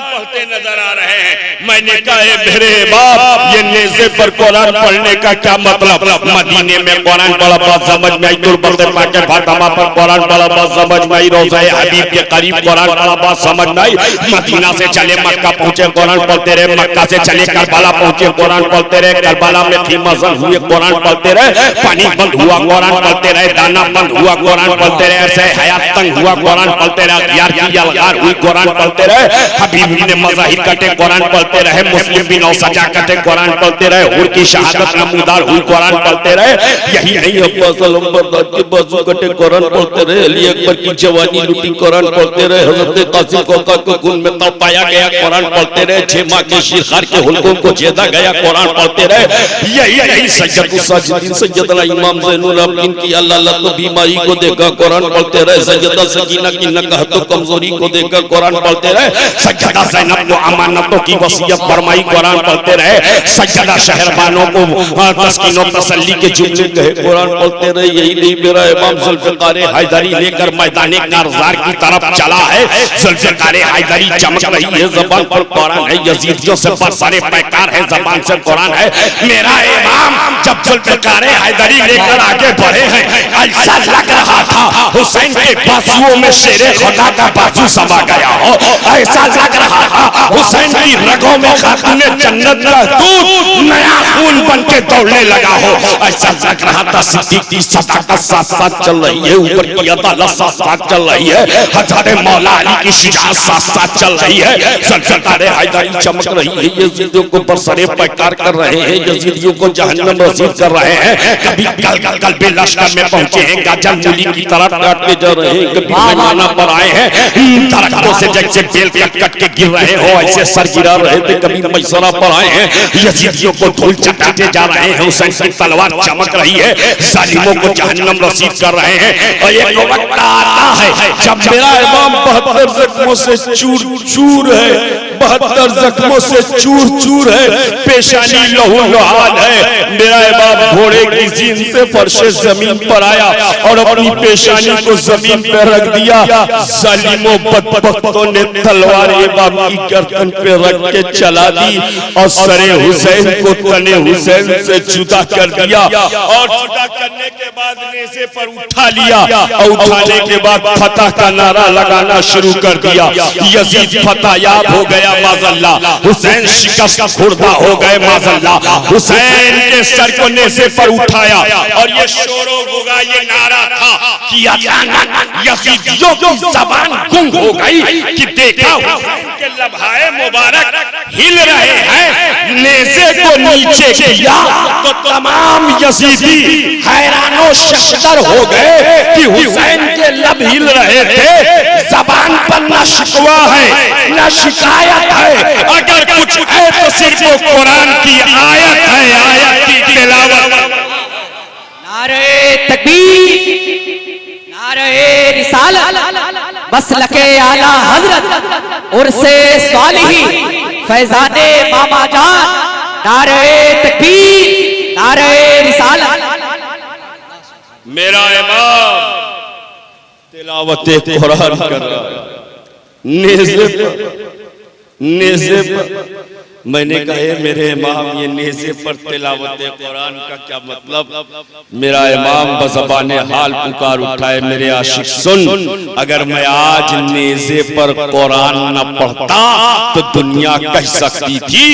पढ़ते नजर आ रहे हैं। मैंने कहा मेरे बाप, ये नेज़े पर कुरान पढ़ने का क्या मतलब? मदीने में कुरान पढ़ा बात समझ में आई, तुर्बत पाके फातिमा पर कुरान पढ़ा बात समझ में आई, रोज़ा हबीब के करीब कुरान पढ़ा बात समझ में आई। मदीना से चले मक्का पहुंचे कुरान पढ़ते रहे, मक्का से चले करबला पहुंचे कुरान पढ़ते रहे, करबला में थी मज़न हुए कुरान पढ़ते रहे, पानी बंद हुआ कुरान पढ़ते रहे, दाना बंद हुआ कुरान पढ़ते रहे, ऐसे हयात तंग हुआ कुरान पढ़ते रहे, यार की अलगार हुई कुरान पढ़ते रहे, हबीब ने मज़ाहिर कटे कुरान पढ़ते रहे, मुस्लिम भी नौ सजा कटे कुरान पढ़ते रहे, हुर की शहादत नमूदार हुई कुरान पढ़ते रहे। यही नहीं अब्बास अलंबरदार के बाजू कटे कुरान पढ़ते रहे, अली अकबर की जवानी लुटी कुरान पढ़ते रहे, हजरत कासिम कोका को खून में तब पाया गया कुरान पढ़ते रहे, 6 माह के शिरखार के हुल्कों को जेदा गया कुरान पढ़ते रहे। यही नहीं सैयदुल साजिदीन सैयदना इमाम ज़ैनुल आबिदीन की अल्लाह तो बीमारी को देखा कुरान पढ़ते रहे, सैयदा सकीना की नकहत कमजोरी को देखा कुरान पढ़ते रहे, सैयदा ज़ैनब को अमानतों की वसीयत फरमाई कुरान पढ़ते रहे, सैयदा शहरबानों को तस्कीन और तसल्ली के जुमले कहे कुरान पढ़ते रहे। यही नहीं मेरा इमाम जुल्फ़िकार हैदरी लेकर मैदान कारज़ार की तरफ चला है, जुल्फ़िकार हैदरी चमक रही है, ज़बान पर कुरान है, यजीदियों से बरसरे पैकार है, ज़बान से कुरान है। मेरा इमाम जब जुल्फ़िकार हैदरी लेकर आगे बढ़े हैं, ऐसा लग रहा था हुसैन के बाजुओं में शेरे खुदा का बाजू समा गया हो, ऐसा लग रहा था हुसैन की रगों में खातूने जन्नत का दूध नया खून बन के दौड़ने लगा हो, ऐसा लग रहा था सिद्दीक की सदाकत साथ साथ चल रही है, ऊपर की अदालत साथ साथ चल रही है, हज़रत मौला अली की शुजाअत साथ साथ चल रही है, जुल्फ़िकार हैदरी चमक रही है, यजीदियों को बरसरे पैकार कर रहे हैं, यजीदियों को जहन्नम रसीद कर रहे हैं। कभी कल लश्कर में पहुंचे हैं, गाजर मूली की तरफ काटते जा रहे हैं, कभी मैदाना पर आए हैं, दरख्तों से जैसे बेल कट कट के गिर रहे हो, ऐसे सर गिरा रहे थे, कभी मैसरा पर आए हैं, यजीदियों को धूल चटाते जा रहे हैं, हुसैन की तलवार चमक रही है, जालिमों को जहन्नम रसीद कर रहे हैं। और एक वक्त आता है जब मेरा इमाम 72 जख्मों से चूर चूर है, 72 जख्मों से चूर चूर है, पेशानी लहू लुहान है। मेरा इमाम घोड़े की जीन से फर्शे जमीन पर आया और अपनी पेशानी को जमीन पर रख दिया। जालिमों बदबख्तों ने तलवार इमाम की गर्दन पे रख के चला दी और सरे हुसैन को तने हुसैन से जुदा कर दिया। और जुदा करने के बाद नेज़े पर उठा लिया और उठाने के बाद फतह का नारा लगाना शुरू कर दिया। यजीद फतह याब हो गया माज़अल्लाह, हुसैन शिकस्त खुर्दा हो गए माज़अल्लाह। हुसैन के सर को नेज़े पर उठाया और ये शोरो गुगा ये नारा था कि अचानक यजीदियों की ज़बान गुंग हो गई कि देखा हुसैन के लम्हाए मुबारक हिल रहे हैं, नेज़े को नीचे किया तो तमाम यजीदी हैरानो शशदर हो गए कि हुसैन के लब हिल रहे थे। ज़बान पर न शिकवा है न शिकायत है, अगर कुछ है तो सिर्फ वो कुरान की आयत है, आयत की तिलावत। नारे तकबीर, नारे रिसालत, मसलके आला हजरत, उर्से स्वालिही, फैजाने मामा जान। नारे तकबीर, नारे रिसालत। मेरा इमाम तिलावत कुरान कर रहा है, नेज़े पर। मैंने कहा मेरे इमाम ये नेज़े पर तिलावत कुरान का क्या मतलब? मेरा इमाम बज़बाने हाल पुकार उठाए, मेरे आशिक सुन, अगर मैं आज नेज़े पर कुरान न पढ़ता तो दुनिया कह सकती थी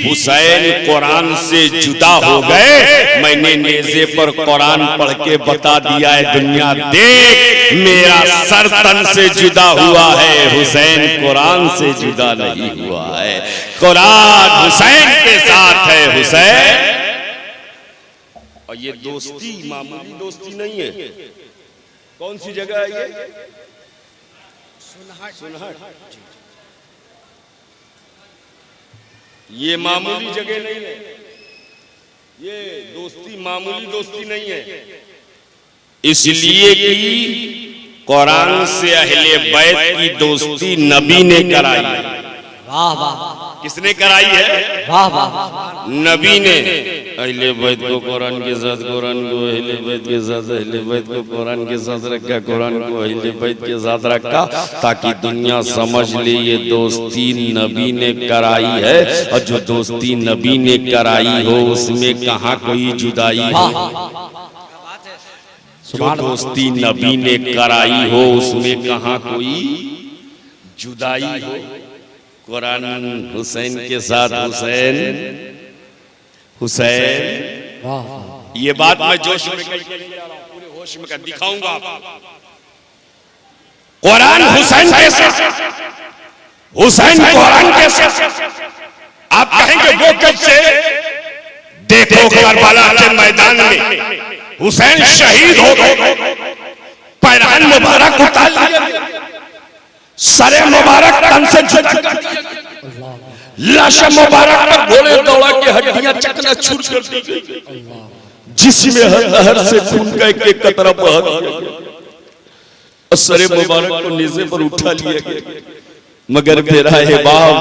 हुसैन कुरान से जुदा हो गए। मैंने नेज़े पर कुरान पढ़ के बता दिया है दुनिया, देख मेरा सर तन से जुदा हुआ है, हुसैन कुरान से जुदा नहीं हुआ है। कुरान हुसैन के साथ है, हुसैन। और ये दोस्ती मामूली दोस्ती नहीं है। कौन सी जगह है ये? सुनहट। ये मामूली जगह नहीं है, ये दोस्ती मामूली दोस्ती नहीं है। इसलिए कि कुरान से अहले बैत की दोस्ती नबी ने कराई है। वाह वाह, किसने कराई है? वाह वाह, नबी ने। अहले बैत को कुरान के साथ, कुरान को अहले बैत के साथ, अहले बैत को कुरान के साथ रखा, कुरान को अहले बैत के साथ रखा, ताकि दुनिया समझ ले ये दोस्ती नबी ने कराई है। और जो दोस्ती नबी ने कराई हो उसमें कहाँ कोई जुदाई है। जो दोस्ती नबी ने कराई हो उसमें कहाँ कोई जुदाई हो। कुरान हुसैन के साथ, हुसैन हुसैन। ये बात मैं जोश में पूरे होश में दिखाऊंगा। कुरान हुसैन के साथ, हुसैन कुरान के साथ। आप कहेंगे वो कैसे? देखो करबला के मैदान में हुसैन शहीद हो गए, पैरान मुबारक उतार लिए, सरे मुबारक तन से जुदा कर दिया, लाश मुबारक पर घोड़े दौड़ा के हड्डियां चकनाचूर कर दी गई, जिसमें हर से खून का एक कतरा बहा गया। सरे मुबारक को नेज़े पर उठा लिया गया। मगर मेरा है बाप,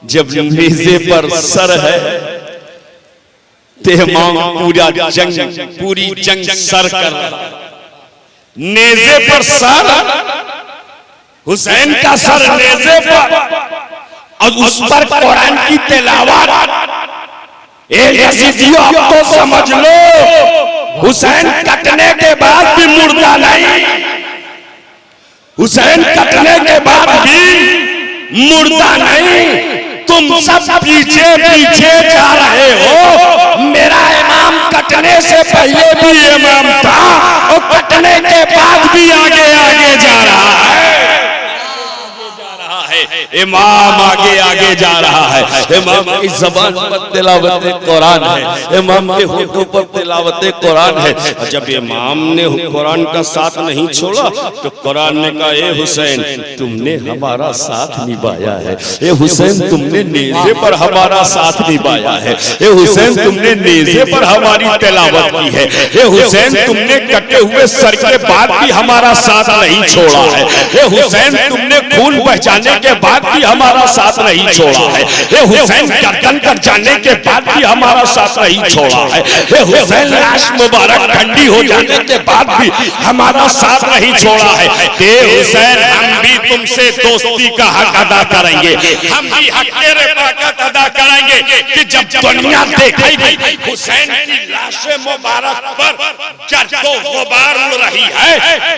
जब नेज़े पर सर है तेहमाम पूरी जंग सर कर रहा। नेज़े पर सर, हुसैन का सर नेज़े पर और उस पर कुरान की तिलावत। यजीदियों अब तो समझ लो, हुसैन कटने के बाद भी मुर्दा नहीं, हुसैन कटने के बाद भी मुर्दा नहीं। तुम सब पीछे पीछे जा रहे हो। मेरा इमाम कटने से पहले भी इमाम था और कटने के बाद भी आगे आगे जा रहा है। है। इमाम आगे आगे जा रहा है, इमाम की ज़बान पर तिलावत कुरान है, इमाम के होठों पर तिलावत कुरान है। जब इमाम ने कुरान का साथ नहीं छोड़ा तो कुरान ने कहा, ए हुसैन तुमने हमारा साथ निभाया है, ए हुसैन तुमने नेज़े पर हमारा साथ निभाया है, ए हुसैन तुमने नेज़े पर हमारी तिलावत की है, ए हुसैन तुमने कटे हुए सर के बाद भी हमारा साथ नहीं छोड़ा है, ए हुसैन तुमने खून बहचाने के बाद भी हमारा साथ नहीं छोड़ा है, ए हुसैन गर्दन कट जाने के बाद भी हमारा साथ नहीं छोड़ा है, ए हुसैन लाश मुबारक ठंडी हो जाने के बाद भी हमारा साथ नहीं छोड़ा है। ए हुसैन हम भी तुमसे दोस्ती का हक अदा करेंगे, हम भी हक के रफ़ाकत अदा करेंगे कि जब दुनिया देखेगी हुसैन की लाश मुबारक पर गर्दो गुबार उड़ रही है,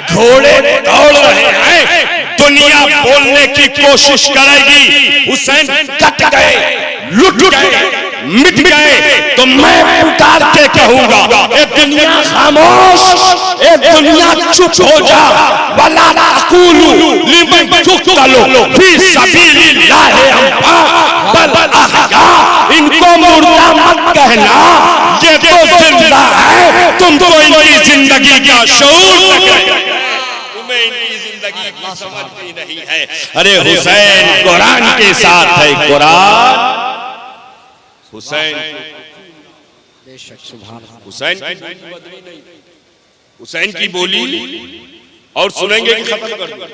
घोड़े दौड़ रहे हैं, दुनिया बोलने की कोशिश करेगी हुसैन कट गए, लुट गए, मिट गए, तो मैं पुकार के कहूंगा, ए दुनिया खामोश, ए दुनिया चुप हो जा, वला तक़ूलू लिमन युक़्तलू फी सबीलिल्लाह बल अहया, इनको मुर्दा मत कहना, ये तो जिंदा है, तुमको इनकी जिंदगी का शऊर तुम्हें इनकी जिंदगी की समझ भी नहीं है। अरे हुसैन कुरान के साथ है, कुरान हुसैन हुसैन हुसैन की बोली और सुनेंगे कि खत्म कर दूं?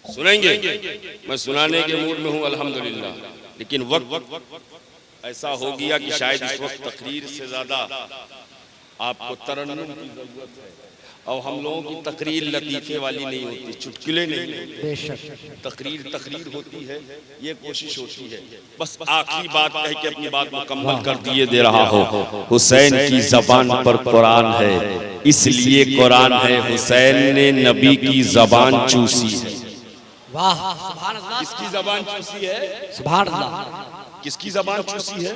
सुनेंगे, मैं सुनाने के मूड में हूं अल्हम्दुलिल्लाह, लेकिन वक्त ऐसा हो गया कि शायद इस वक्त तकरीर से ज्यादा आपको तरन्नुम की जरूरत है, और हम लोगों की तकरीर लतीफे वाली नहीं होती, चुटकुले नहीं होते, तकरीर होती है, ये कोशिश होती है बस आखिरी बात कह के अपनी बात मुकम्मल कर दिए दे रहा हो। हुसैन की जबान पर कुरान है, इसलिए कुरान है, हुसैन ने नबी की जबान चूसी है। वाह, किसकी जबान चूसी है? सुभान अल्लाह। किसकी जबान चूसी है?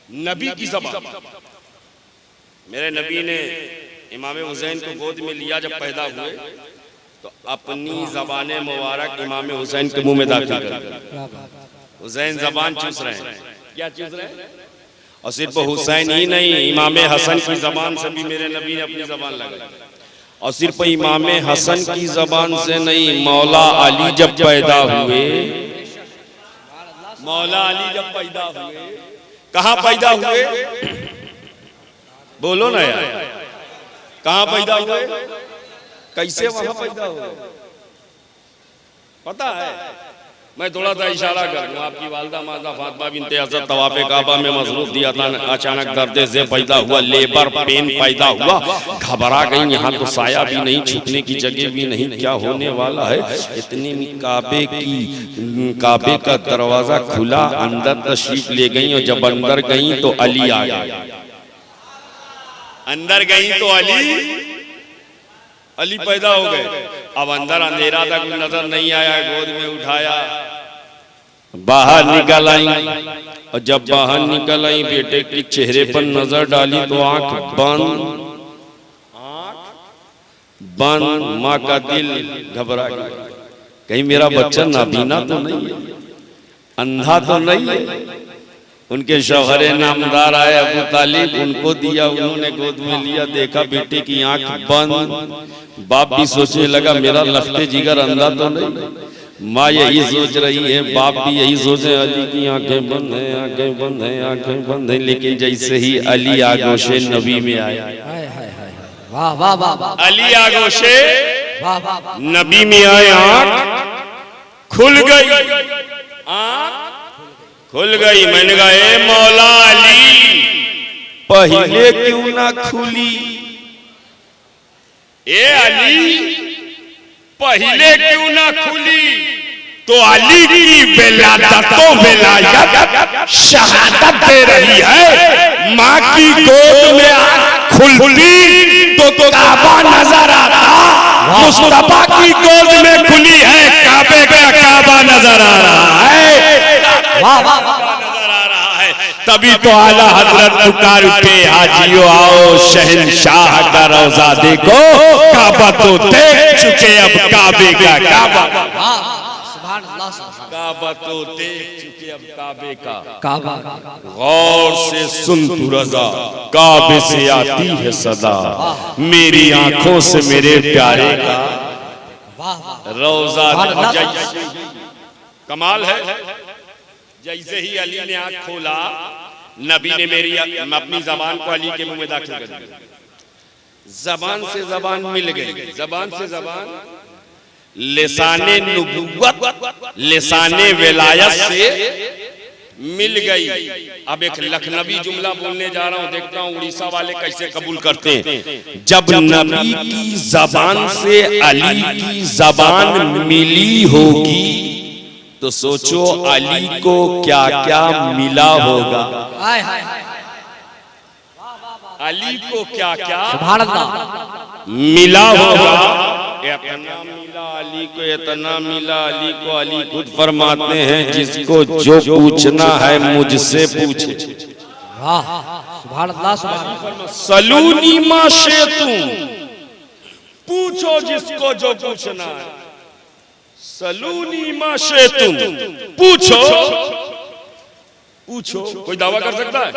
नबी की जबान। मेरे नबी ने इमाम हुसैन को गोद में लिया जब पैदा हुए तो अपनी ज़बान मुबारक इमाम हुसैन के मुंह में दाखिल कर, हुसैन ज़बान चूस रहे हैं। क्या चूस रहे हैं? और सिर्फ हुसैन ही नहीं, इमाम हसन की ज़बान से भी मेरे नबी ने अपनी ज़बान लगाई, और सिर्फ इमाम हसन की ज़बान से नहीं, मौला अली जब पैदा हुए, मौला अली जब पैदा हुए, कहाँ पैदा हुए? बोलो ना यार, कहाँ पैदा हुए? कैसे वहां पैदा हुए? पता है? मैं थोड़ा सा इशारा कर दूं, आपकी वालदा मादा फातिमा बिनते हज़रत तवाफ़े काबा में मसरूफ दिया था, अचानक दर्द से पैदा हुआ, लेबर पेन पैदा हुआ, घबरा गई, यहाँ तो साया भी नहीं, छुपने की जगह भी नहीं, क्या होने वाला है? इतनी में काबे का दरवाजा खुला, अंदर तशरीफ ले गई, और जब अंदर गई तो अली आ गए, अंदर गई तो अली पैदा हो गए। अब अंदर अंधेरा था, कोई नजर नहीं आया, गोद में उठाया, बाहर निकल आई, और जब बाहर निकल आई बेटे के चेहरे पर नजर डाली तो आंख बंद, माँ का दिल घबरा गया, कहीं मेरा बच्चा नाबीना तो नहीं है, अंधा तो नहीं है। उनके शौहरे नामदार आए अबू तालिब, उनको दिया, उन्होंने गोद में लिया, देखा बेटे की आंख बंद। बाप भी सोचने लगा मेरा लखते जिगर अंधा तो नहीं। माँ यही सोच रही है, बाप भी यही सोचे, अली की आंखें बंद है, आंखें बंद है, आंखें बंद है। लेकिन जैसे ही अली आगोशे नबी में आया, वाह वाह वाह, अली आगोशे नबी में आए, आंख खुल गई, आंख खुल गई। मैंने कहा ए मौला अली, पहले क्यों ना खुली? ए अली, पहले क्यों ना खुली? तो अली की विलायत शहादत दे रही है, माँ की गोद में आंख खुलती तो काबा नजर आता, मुस्तफा की गोद में खुली है, काबे का काबा नजर आ रहा है, नजर आ रहा है। तभी तो आला हजरत पुकार उठे, हाजियो आओ शहंशाह का रोजा देखो, काबा तो देख चुके अब काबे का काबा, काबा तो देख चुके अब काबे का काबा। गौर से सुन तू रजा, काबे से आती है सदा, मेरी आंखों से मेरे प्यारे का रोजा। कमाल है, जैसे ही अली ने आंख खोला, नबी ने मेरी अपनी जबान को अली के मुंह में दाखिल कर दिया। जबान से जबान मिल गई, जबान से जबान लिसाने नुबुव्वत लिसाने विलायत से मिल गई। अब एक लखनवी जुमला बोलने जा रहा हूं, देखता हूं उड़ीसा वाले कैसे कबूल करते हैं। जब नबी की जबान से अली की जबान मिली होगी तो सोचो अली को क्या क्या मिला होगा। अली को क्या क्या मिला होगा। इतना मिला अली को, इतना मिला अली को। अली खुद फरमाते हैं, जिसको जो पूछना है मुझसे पूछे। सलूनी माशे तुम, पूछो जिसको जो पूछना है। सलूनी माशे तुम, पूछो पूछो। कोई दावा कर सकता है?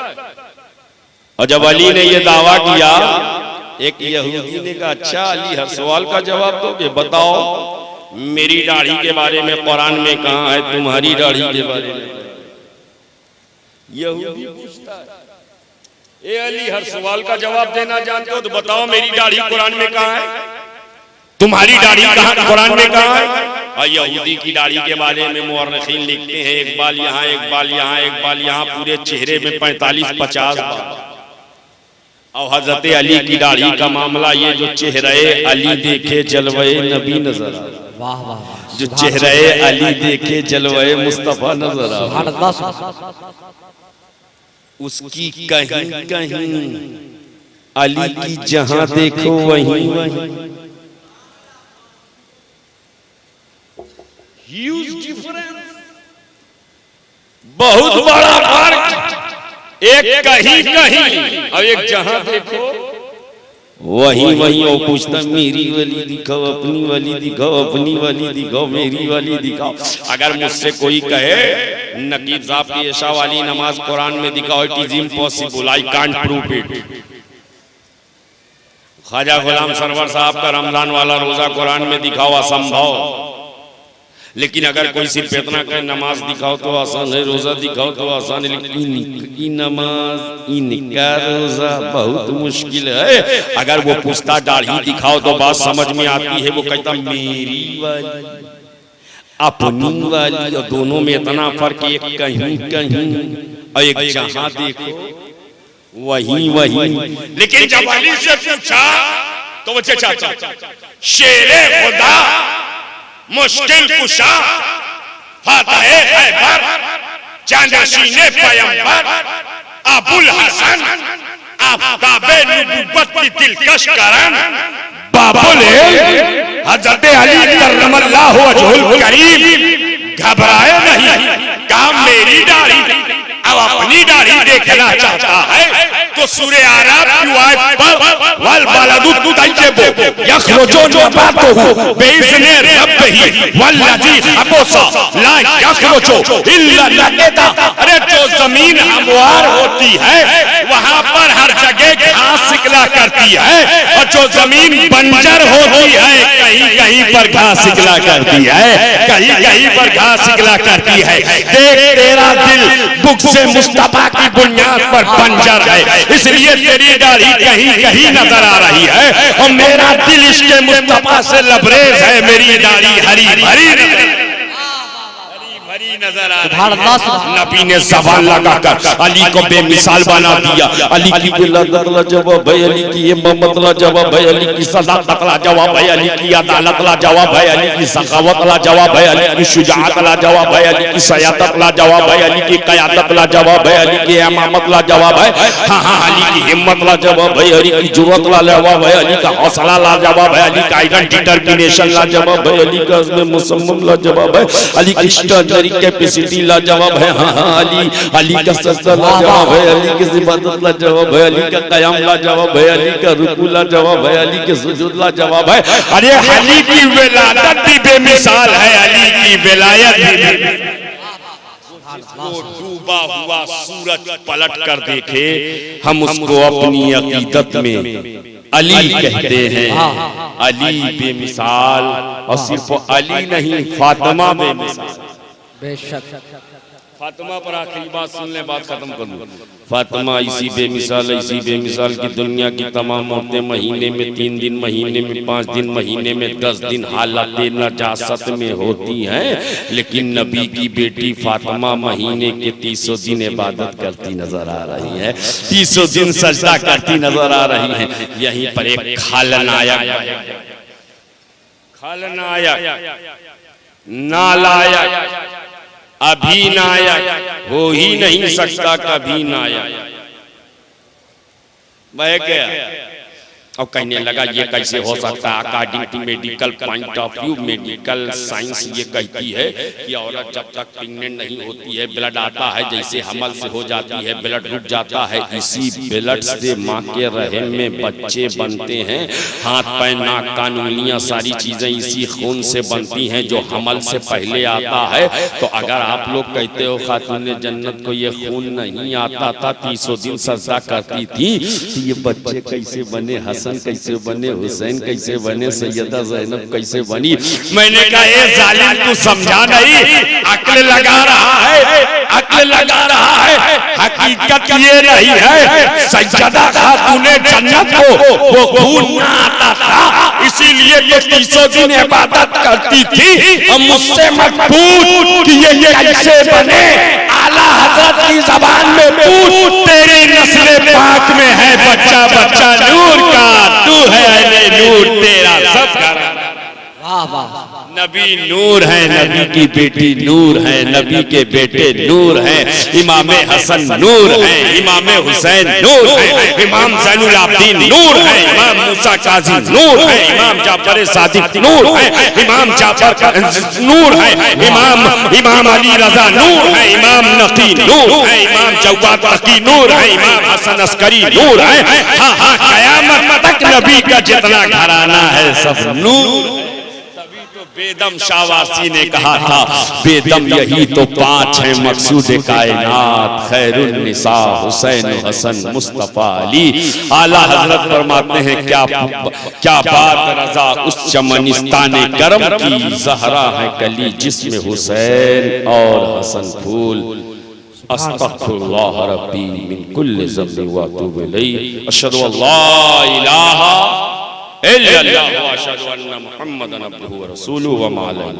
और जब अली ने ये दावा किया, एक यहूदी ने कहा, अच्छा अली हर सवाल का जवाब दोगे, बताओ मेरी दाढ़ी के बारे में कुरान में कहा है, तुम्हारी दाढ़ी के बारे में। यहूदी पूछता है, ए अली हर सवाल का जवाब देना जानते हो तो बताओ मेरी दाढ़ी कुरान में कहा है, तुम्हारी दाढ़ी कहाँ कुरान में कहा है। और यहूदी की दाढ़ी के बारे में मुअर्रिखीन लिखते हैं, एक बाल यहाँ, एक बाल यहाँ, एक बाल यहाँ, पूरे चेहरे में 45-50 बाल। और हजरत अली की दाढ़ी का मामला ये, जो चेहरे अली देखे जलवे नबी नजर आ, जो चेहरे अली देखे जलवे मुस्तफा नजर आ, उसकी कहीं कहीं अली की जहां देखो वहीं ह्यूज डिफरेंस, बहुत बड़ा फर्क। एक कहीं कहीं और एक जहां देखो वहीं वहीं। और पूछता मेरी वाली दिखाओ, अपनी वाली दिखाओ, अपनी वाली दिखाओ, मेरी वाली दिखाओ। अगर मुझसे कोई कहे नकीब साहब की ऐशा वाली नमाज कुरान में दिखाओ, it is impossible, I can't prove it. Khwaja Ghulam Sarwar साहब का रमजान वाला रोजा कुरान में दिखाओ, असंभव। लेकिन अगर कोई सिर्फ इतना कहे नमाज दिखाओ तो आसान है, रोजा दिखाओ तो आसान है, लेकिन इनकी नमाज इनका रोजा बहुत मुश्किल है। अगर वो पूछता दाढ़ी दिखाओ तो बात समझ में आती है, वो कहता मेरी वाली, अपनी वाली। और दोनों में इतना फर्क, एक कहीं कहीं और एक जहां देखो वहीं वहीं। लेकिन जब अली से पूछा तो वो चाचा शेरे खुदा, मुश्किल कुशा, फातह खैबर, जानशीने पैगंबर, अबुल हसन, आफताबे नबुव्वत की दिलकश करन, बाबुल हजरत अली करमल्लाहु वजहुल करीम घबराए नहीं, कहा मेरी दाढ़ी, अब अपनी दाढ़ी देखना चाहता है तो सूरे आराफ की आयत पर वल बलदु तय्यिबु यखरुजु नबातुहु बिइज़्नि रब्बिही वल्लज़ी खबुसा ला यखरुजु इल्ला नकिदा। अरे जो जमीन हमवार होती है वहां पर हर जगह घास निकला करती है, और जो जमीन बंजर होती है कहीं कहीं पर घास निकला करती है, कहीं कहीं पर घास निकला करती है। देख तेरा दिल बुग़्ज़ मुस्तफा की बुनियाद पर बंजर है, इसलिए तेरी दाढ़ी कहीं कहीं नजर आ रही है, और मेरा दिल इश्क़ मुस्तफा से लबरेज है, मेरी दाढ़ी हरी भरी नजर आ रही है। नबी ने ज़बान लगाकर अली को बेमिसाल बना दिया। अली की बिलादत लाजवाब है, अली की इमामत लाजवाब है, अली की सदाकत लाजवाब है, अली की अदालत लाजवाब है, अली की सखावत लाजवाब है, अली की शुजाअत लाजवाब है, अली की सयादत लाजवाब है, अली की क़यादत लाजवाब है, अली की इमामत लाजवाब है। हाँ हाँ, अली की हिम्मत लाजवाब है, अली की जुर्रत लाजवाब है, अली का हौसला लाजवाब है, अली का आइरन डिटर्मिनेशन लाजवाब है, अली का अज़्म मुसम्मम लाजवाब है, अली की कैपेसिटी लाजवाब है। हाँ हाँ अली, अली का सजदा लाजवाब है, अली की इबादत लाजवाब है, अली का कयाम लाजवाब है, अली का रुकू लाजवाब है, अली के सुजूद लाजवाब है। अरे अली की विलादत भी बेमिसाल है, अली की विलायत भी। वो डूबा हुआ सूरज पलट कर देखे, हम उसको अपनी अकीदत में अली कहते हैं। अली बेमिसाल, और सिर्फ अली नहीं फातिमा बेमिसाल। बेशक फातिमा पर आखिरी बात सुन ले, बात खत्म कर दूं। फातिमा इसी बेमिसाल की दुनिया की तमाम औरतें महीने में 3 दिन, महीने में 5 दिन, महीने में 10 दिन हालत नजासत में होती हैं, लेकिन नबी की बेटी फातिमा महीने के 300 दिन इबादत करती नजर आ रही है, 300 दिन सजदा करती नजर आ रही है। यहीं पर एक खलनायक, नालायक, अभी नायक हो ही नहीं सकता, कभी नायक बह गया और कहने लगा ये कैसे हो सकता है। According to medical point of view, medical science ये कहती है कि औरत जब तक प्रेग्नेंट नहीं होती है, ब्लड आता है, जैसे हमल से हो जाती है ब्लड रुक जाता है, इसी ब्लड से माँ के रहम में बच्चे बनते हैं। हाथ पैर नाक कान उंगलियां सारी चीजें इसी खून से बनती हैं जो हमल से पहले आता है। तो अगर आप लोग कहते हो खातून जन्नत को ये खून नहीं आता था, 300 दिन सजदा करती थी, तो ये बच्चे कैसे बने, हसन कैसे बने, हुसैन कैसे बने, सैयदा ज़ैनब कैसे बनी। मैंने कहा ए जालिम तू समझा नहीं, अक्ल लगा रहा है, अक्ल लगा रहा है। हकीकत ये नहीं है सैयदा खातून जन्नत को वो खून ना आता था, इसीलिए तो 300 दिन इबादत करती थी। अब मुझसे मत पूछ कि ये कैसे बने, आला हजरत की जबान में पूछ, तेरी नस्ल पाक में है बच्चा बच्चा नूर का, तू है अहले नूर, तेरा सब का नबी नूर है, नबी की बेटी नूर है, नबी के बेटे नूर हैं, इमाम हसन नूर है, इमाम हुसैन नूर है, इमाम ज़ैनुल आबिदीन नूर है, इमाम मूसा काज़ी नूर है, इमाम जाफर सादिक नूर है, इमाम जाफर नूर है, इमाम अली रजा नूर है, इमाम नकी नूर है, इमाम जव्वाद तकी नूर है, इमाम हसन अस्करी नूर है। हाँ हाँ क़यामत तक नबी का जितना घराना है सब नूर। बेदम शाहवासी ने कहा था, बेदम यही तो 5 हैं मकसूद कायनात, खैरुन निसा हुसैन हसन मुस्तफा अली। आला हजरत फरमाते हैं क्या बात रजा उस चमनिस्ताने करम की, ज़हरा है कली जिसमें हुसैन और हसन फूल। अस्तग़फिरुल्लाह रब्बी मिन कुल्लि ज़ंबि व अतूबु इलैहि, अशहदु अल्ला इलाहा इल्लल्लाह व अशहदु अन्ना मुहम्मदन अब्दुहु व रसूलुहु व मा अलैहि।